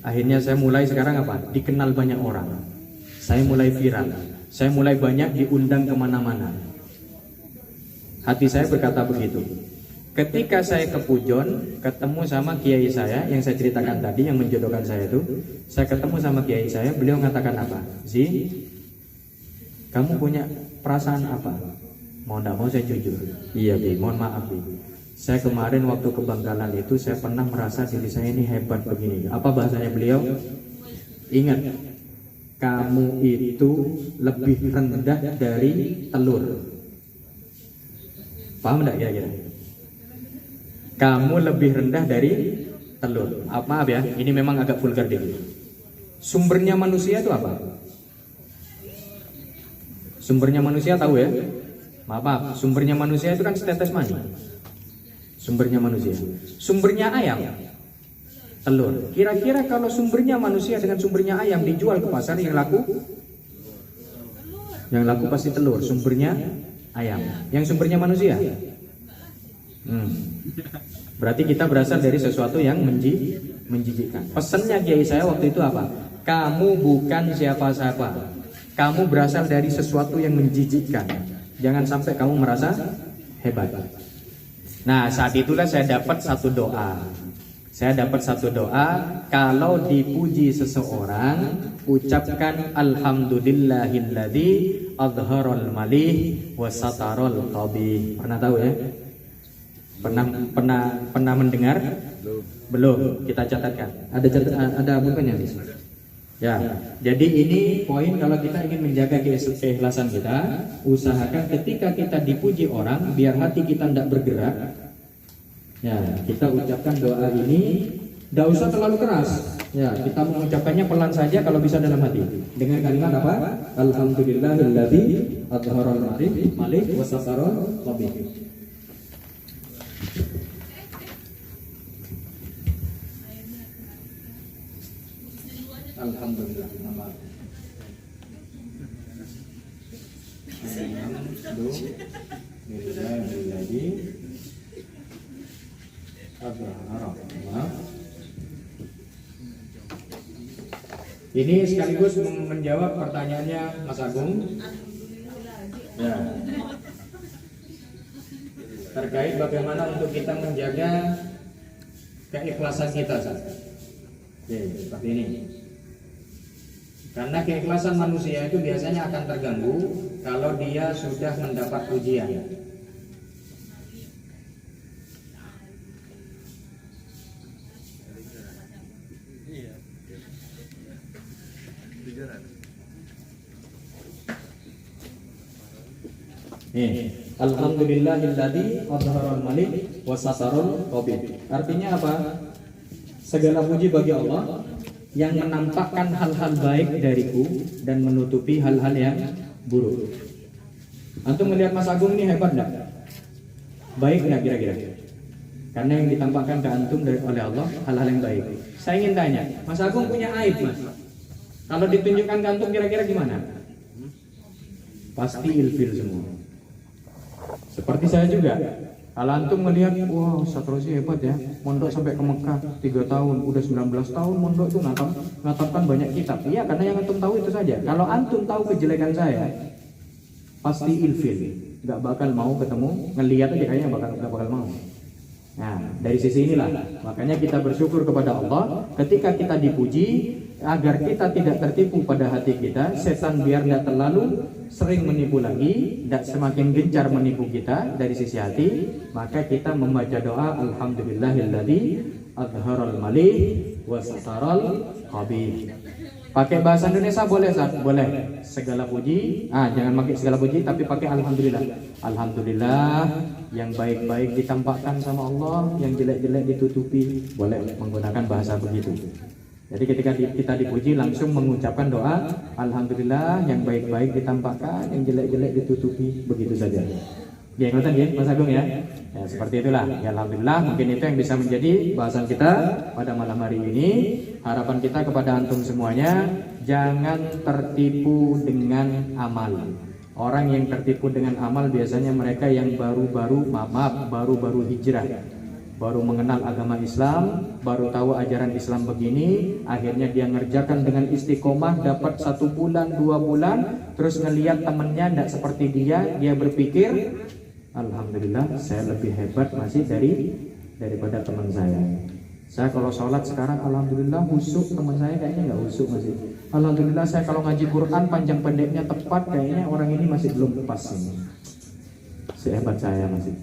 Akhirnya saya mulai sekarang dikenal banyak orang. Saya mulai viral. Saya mulai banyak diundang kemana-mana. Hati saya berkata begitu. Ketika saya ke Pujon, ketemu sama kiai saya yang saya ceritakan tadi, yang menjodohkan saya itu, saya ketemu sama kiai saya, beliau mengatakan apa? Zi, kamu punya perasaan apa? Mau tidak mau saya jujur. Iya Bi, mohon maaf Bi. Saya kemarin waktu ke Bangkalan itu, saya pernah merasa diri saya ini hebat begini. Apa bahasanya beliau? Ingat, kamu itu lebih rendah dari telur. Paham tidak kira-kira? Kamu lebih rendah dari telur. Maaf ya, ini memang agak vulgar dikit. Sumbernya manusia itu apa? Sumbernya manusia tahu ya? Maaf, sumbernya manusia itu kan setetes mani. Sumbernya manusia. Sumbernya ayam, telur. Kira-kira kalau sumbernya manusia dengan sumbernya ayam dijual ke pasar, yang laku? Yang laku pasti telur. Sumbernya ayam. Yang sumbernya manusia? Berarti kita berasal dari sesuatu yang menjijikkan. Pesannya kiai saya waktu itu apa? Kamu bukan siapa-siapa. Kamu berasal dari sesuatu yang menjijikkan. Jangan sampai kamu merasa hebat. Nah, saat itulah saya dapat satu doa. Kalau dipuji seseorang, ucapkan alhamdulillahilladzi adharal malih wa satarul qabih. Pernah tahu ya? Pernah mendengar? Belum. Kita catatkan. Ada bukunya di sini. Ya. Jadi ini poin kalau kita ingin menjaga keikhlasan kita, usahakan ketika kita dipuji orang, biar hati kita tidak bergerak. Ya, kita ucapkan doa ini, tidak usah terlalu keras. Ya, kita mengucapkannya pelan saja kalau bisa dalam hati. Dengan kalimat apa? Alhamdulillahilladzi adharal malih wa satarul qabih. Alhamdulillah. Ini sekaligus menjawab pertanyaannya Mas Agung. Ya. Terkait bagaimana untuk kita menjaga keikhlasan kita saat. Oke, seperti ini. Karena keikhlasan manusia itu biasanya akan terganggu kalau dia sudah mendapat pujian. Alhamdulillahilladzi adharal malih wa satarul qabih. Artinya apa? Segala puji bagi Allah yang menampakkan hal-hal baik dariku dan menutupi hal-hal yang buruk. Antum melihat Mas Agung ini hebat enggak? Baik enggak kira-kira? Karena yang ditampakkan ke antum oleh Allah hal-hal yang baik. Saya ingin tanya, Mas Agung punya aib, Mas? Kalau ditunjukkan ke antum kira-kira gimana? Pasti ilfil semua. Seperti saya juga. Kalau antum melihat, wah Ustaz Rosi hebat ya, mondok sampai ke Mekah 3 tahun, udah 19 tahun mondok itu ngatamkan banyak kitab. Iya, karena yang antum tahu itu saja. Kalau antum tahu kejelekan saya, pasti ilfil, nggak bakal mau ketemu, ngelihat aja kayaknya nggak bakal mau. Nah, dari sisi inilah, makanya kita bersyukur kepada Allah ketika kita dipuji, agar kita tidak tertipu pada hati kita. Setan biar tidak terlalu sering menipu lagi, tidak semakin gencar menipu kita dari sisi hati, maka kita membaca doa alhamdulillahilladzi adharal malih wa satarul qabih. Pakai bahasa Indonesia boleh, Ustaz? Boleh. Segala puji, jangan pakai segala puji, tapi pakai alhamdulillah. Alhamdulillah, yang baik-baik ditampakkan sama Allah, yang jelek-jelek ditutupi. Boleh menggunakan bahasa begitu. Jadi ketika kita dipuji langsung mengucapkan doa alhamdulillah, yang baik-baik ditampakkan, yang jelek-jelek ditutupi, begitu saja. Ya, ikutan ya Mas Agung ya. Ya, seperti itulah. Ya, alhamdulillah, mungkin itu yang bisa menjadi bahasan kita pada malam hari ini. Harapan kita kepada antum semuanya, jangan tertipu dengan amal. Orang yang tertipu dengan amal biasanya mereka yang baru-baru hijrah. baru mengenal agama Islam, baru tahu ajaran Islam begini, akhirnya dia ngerjakan dengan istiqomah, dapat 1 bulan, 2 bulan, terus ngelihat temennya tidak seperti dia berpikir, alhamdulillah saya lebih hebat masih daripada teman saya. Saya kalau sholat sekarang alhamdulillah husuk, teman saya kayaknya nggak husuk masih. Alhamdulillah saya kalau ngaji Quran panjang pendeknya tepat, kayaknya orang ini masih belum pas ini. Sehebat saya masih.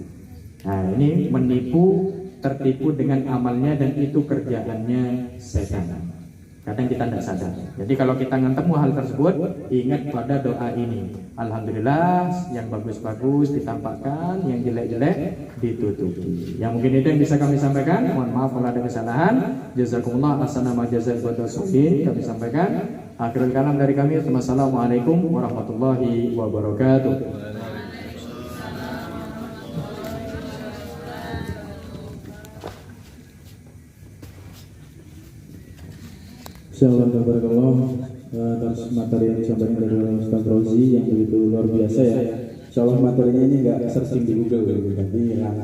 Nah ini menipu, tertipu dengan amalnya, dan itu kerjaannya setan. Kadang kita tidak sadar. Jadi kalau kita ketemu hal tersebut, ingat pada doa ini. Alhamdulillah, yang bagus-bagus ditampakkan, yang jelek-jelek ditutupi. Yang mungkin itu yang bisa kami sampaikan. Mohon maaf kalau ada kesalahan. Jazakumullah ahsana ma jazaa buat sufin kami sampaikan. Akhirul kalam dari kami. Wassalamualaikum warahmatullahi wabarakatuh.
Insyaallah barakallah atas materi yang disampaikan dari Ustaz Rozi yang begitu luar biasa ya. Insyaallah materinya ini enggak searching di Google gitu, tapi